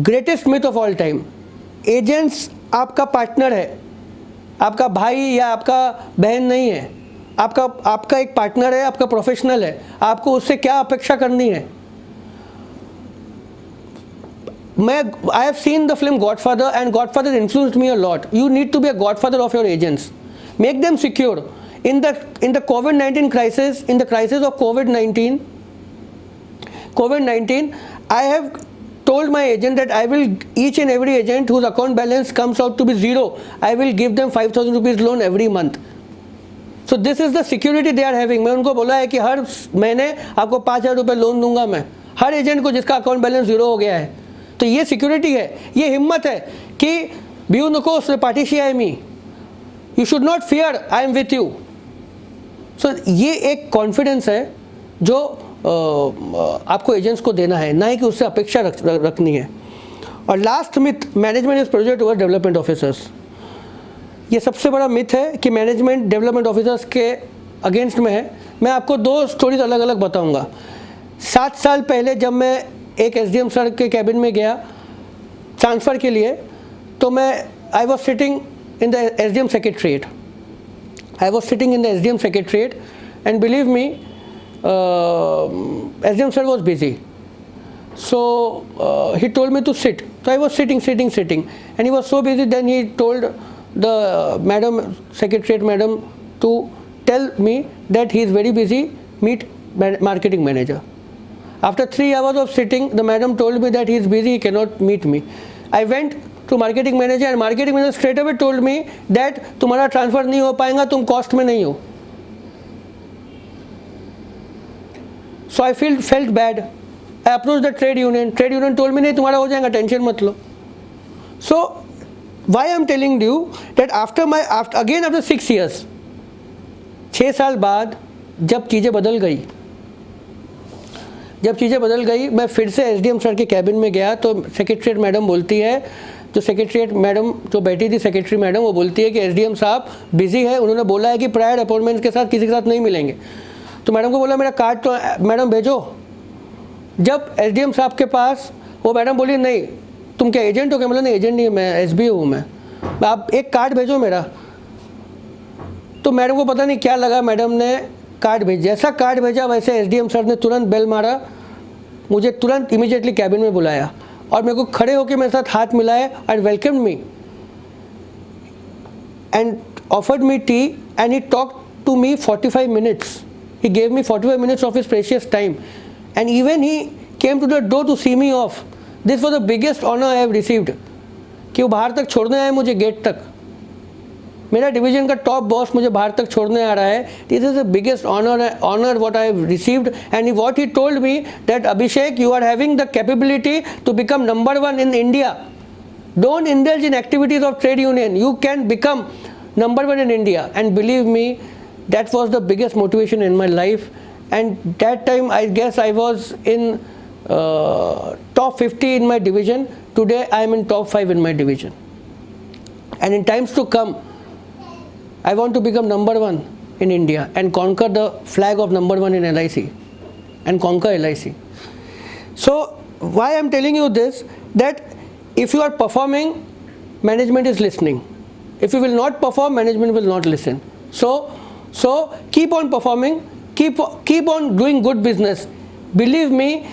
greatest myth of all time. Agents आपका पार्टनर है, आपका भाई या आपका बहन नहीं है. आपका एक पार्टनर है, आपका प्रोफेशनल है. आपको उससे क्या अपेक्षा करनी है? I have seen the film Godfather and Godfather influenced me a lot. You need to be a godfather of your agents. Make them secure. In the COVID-19 crisis, in the crisis of COVID-19, I have told my agent that I will, each and every agent whose account balance comes out to be 0, I will give them 5,000 rupees loan every month. So this is the security they are having. मैं उनको बोला है कि हर महीने आपको 5,000 रुपये loan दूंगा मैं, हर एजेंट को जिसका अकाउंट बैलेंस 0 हो गया है. तो ये सिक्योरिटी है, ये हिम्मत है कि बियू नको पार्टिशी आई मी, you should not fear, I am with you. So ये एक कॉन्फिडेंस है जो आपको एजेंट्स को देना है, ना ही कि उससे अपेक्षा रखनी है. और last myth, management is project over development officers. ये सबसे बड़ा मिथ है कि मैनेजमेंट डेवलपमेंट ऑफिसर्स के अगेंस्ट में है. मैं आपको 2 स्टोरीज अलग अलग बताऊंगा. 7 साल पहले जब मैं एक SDM सर के कैबिन में गया ट्रांसफ़र के लिए, तो मैं I was sitting in the SDM secretariat. And believe me, SDM sir was busy, so he told me to sit. So I was sitting, and he was so busy. Then he told the secretariat madam to tell me that he is very busy. Meet marketing manager. After 3 hours of sitting, the madam told me that he is busy, he cannot meet me. I went to marketing manager, and marketing manager straight away told me that तुम्हारा transfer नहीं हो पाएगा, तुम cost में नहीं हो. So I felt bad. I approached the trade union. Trade union told me नहीं तुम्हारा हो जाएगा, टेंशन मत लो. So why I'm telling you that after 6 years, 6 साल बाद जब चीज़ें बदल गई, मैं फिर से एसडीएम सर के कैबिन में गया तो सेक्रेटरीट मैडम बोलती है, जो सेक्रेटरीट मैडम जो बैठी थी सेक्रेटरी मैडम, वो बोलती है कि एसडीएम साहब बिजी है, उन्होंने बोला है कि प्रायर अपॉइंटमेंट्स के साथ किसी के साथ नहीं मिलेंगे। तो मैडम को बोला मेरा कार्ड तो मैडम भेजो। जब एसडीएम साहब के पास वो मैडम बोली नहीं तुम क्या एजेंट हो क्या? बोला नहीं एजेंट नहीं, मैं एसबीओ हूँ मैं, आप एक कार्ड भेजो मेरा। तो मैडम को पता नहीं क्या लगा, मैडम ने कार्ड भेज, जैसा कार्ड भेजा वैसे एसडीएम सर ने तुरंत बेल मारा, मुझे तुरंत इमीडिएटली कैबिन में बुलाया और मेरे को खड़े होकर मेरे साथ हाथ मिलाए and welcome me and offered me tea and he talk to me 45 minutes. He gave me 45 minutes of his precious time and even he came to the door to see me off. This was the biggest honor I have received कि वो बाहर तक छोड़ने आए मुझे, gate तक। मेरा division का टॉप बॉस मुझे बाहर तक छोड़ने आ रहा है। This is the biggest honour what I have received and what he told me that Abhishek you are having the capability to become number 1 in India. Don't indulge in activities of trade union, you can become number 1 in India. And believe me, that was the biggest motivation in my life. And that time I guess I was in top 50 in my division. Today I am in top 5 in my division. And in times to come, I want to become number 1 in India and conquer the flag of number 1 in LIC and conquer LIC. So why I am telling you this, that if you are performing, management is listening. If you will not perform, management will not listen. So keep on performing, keep on doing good business. Believe me,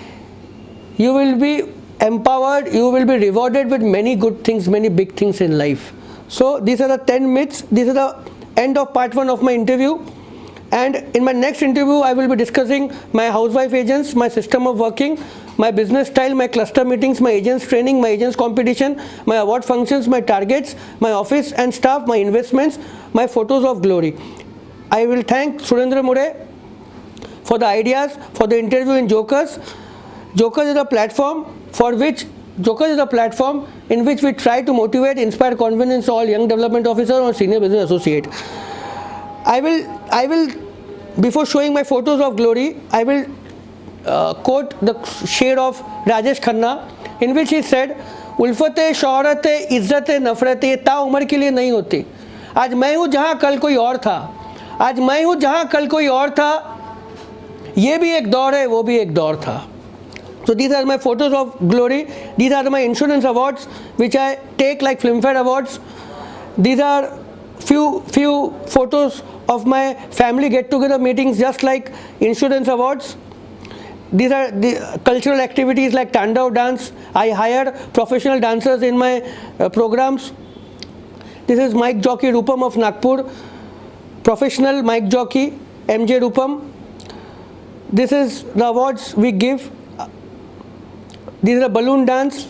you will be empowered, you will be rewarded with many good things, many big things in life. So these are the 10 myths. This is the end of part 1 of my interview. And in my next interview, I will be discussing my housewife agents, my system of working, my business style, my cluster meetings, my agents training, my agents competition, my award functions, my targets, my office and staff, my investments, my photos of glory. I will thank Surendra Mure for the ideas for the interview in Jokers. Jokers is a platform in which we try to motivate, inspire, convince all young development officer or senior business associate. I will before showing my photos of glory, I will quote the shade of Rajesh Khanna in which he said, उल्फतें शोहरतें इज़्ज़तें नफ़रतें ताउम्र के लिए नहीं होती। आज मैं हूँ जहाँ कल कोई और था, आज मैं हूँ जहाँ कल कोई और था, ये भी एक दौर है, वो भी एक दौर था। So these are my photos of glory. These are my insurance awards which I take like Filmfare awards. These are few photos of my family get together meetings just like insurance awards. These are the cultural activities like Tandav dance. I hire professional dancers in my programs. This is mic jockey Rupam of Nagpur, professional mic jockey MJ Rupam. This is the awards we give. These are balloon dance.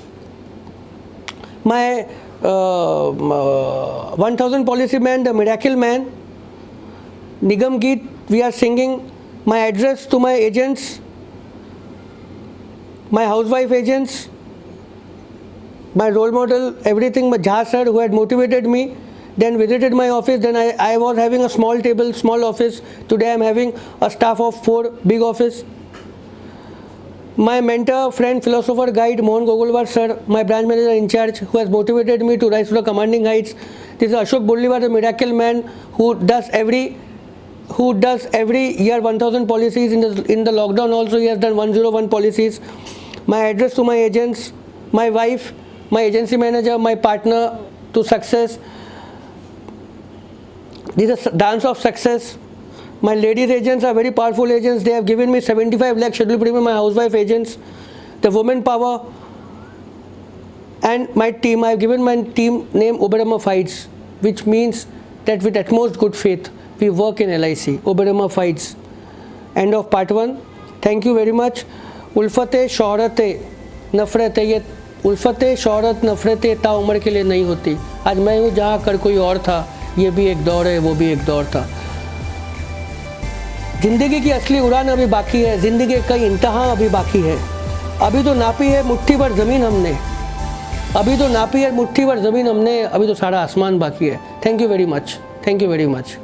My 1000 policy man, the miracle man. Nigam Geet we are singing. My address to my agents, my housewife agents, my role model, everything. My Jha sir who had motivated me, then visited my office. Then I was having a small table, small office. Today I am having a staff of 4 big office. My mentor, friend, philosopher, guide Mohan Gogolwar sir, my branch manager in charge, who has motivated me to rise to the commanding heights. This is Ashok Bolliwar, the miracle man who does every year 1000 policies. In the lockdown also he has done 101 policies. My address to my agents, my wife, my agency manager, my partner to success. This is dance of success. My ladies agents are very powerful agents. They have given me 75 lakh scheduled premium. My housewife agents, the women power, and my team. I have given my team name Oberama Fights, which means that with utmost good faith we work in LIC. Oberama Fights. End of part 1. Thank you very much. उल्फतें शोहरतें नफ़रतें, ये उल्फतें शोहरत नफ़रतें ताउम्र के लिए नहीं होती। आज मैं हूँ जहाँ कर कोई और था, ये भी एक दौर है, वो भी एक दौर था। ज़िंदगी की असली उड़ान अभी बाकी है, ज़िंदगी का इंतहा अभी बाकी है। अभी तो नापी है मुट्ठी भर ज़मीन हमने, अभी तो नापी है मुट्ठी भर ज़मीन हमने, अभी तो सारा आसमान बाकी है। Thank you very much, thank you very much.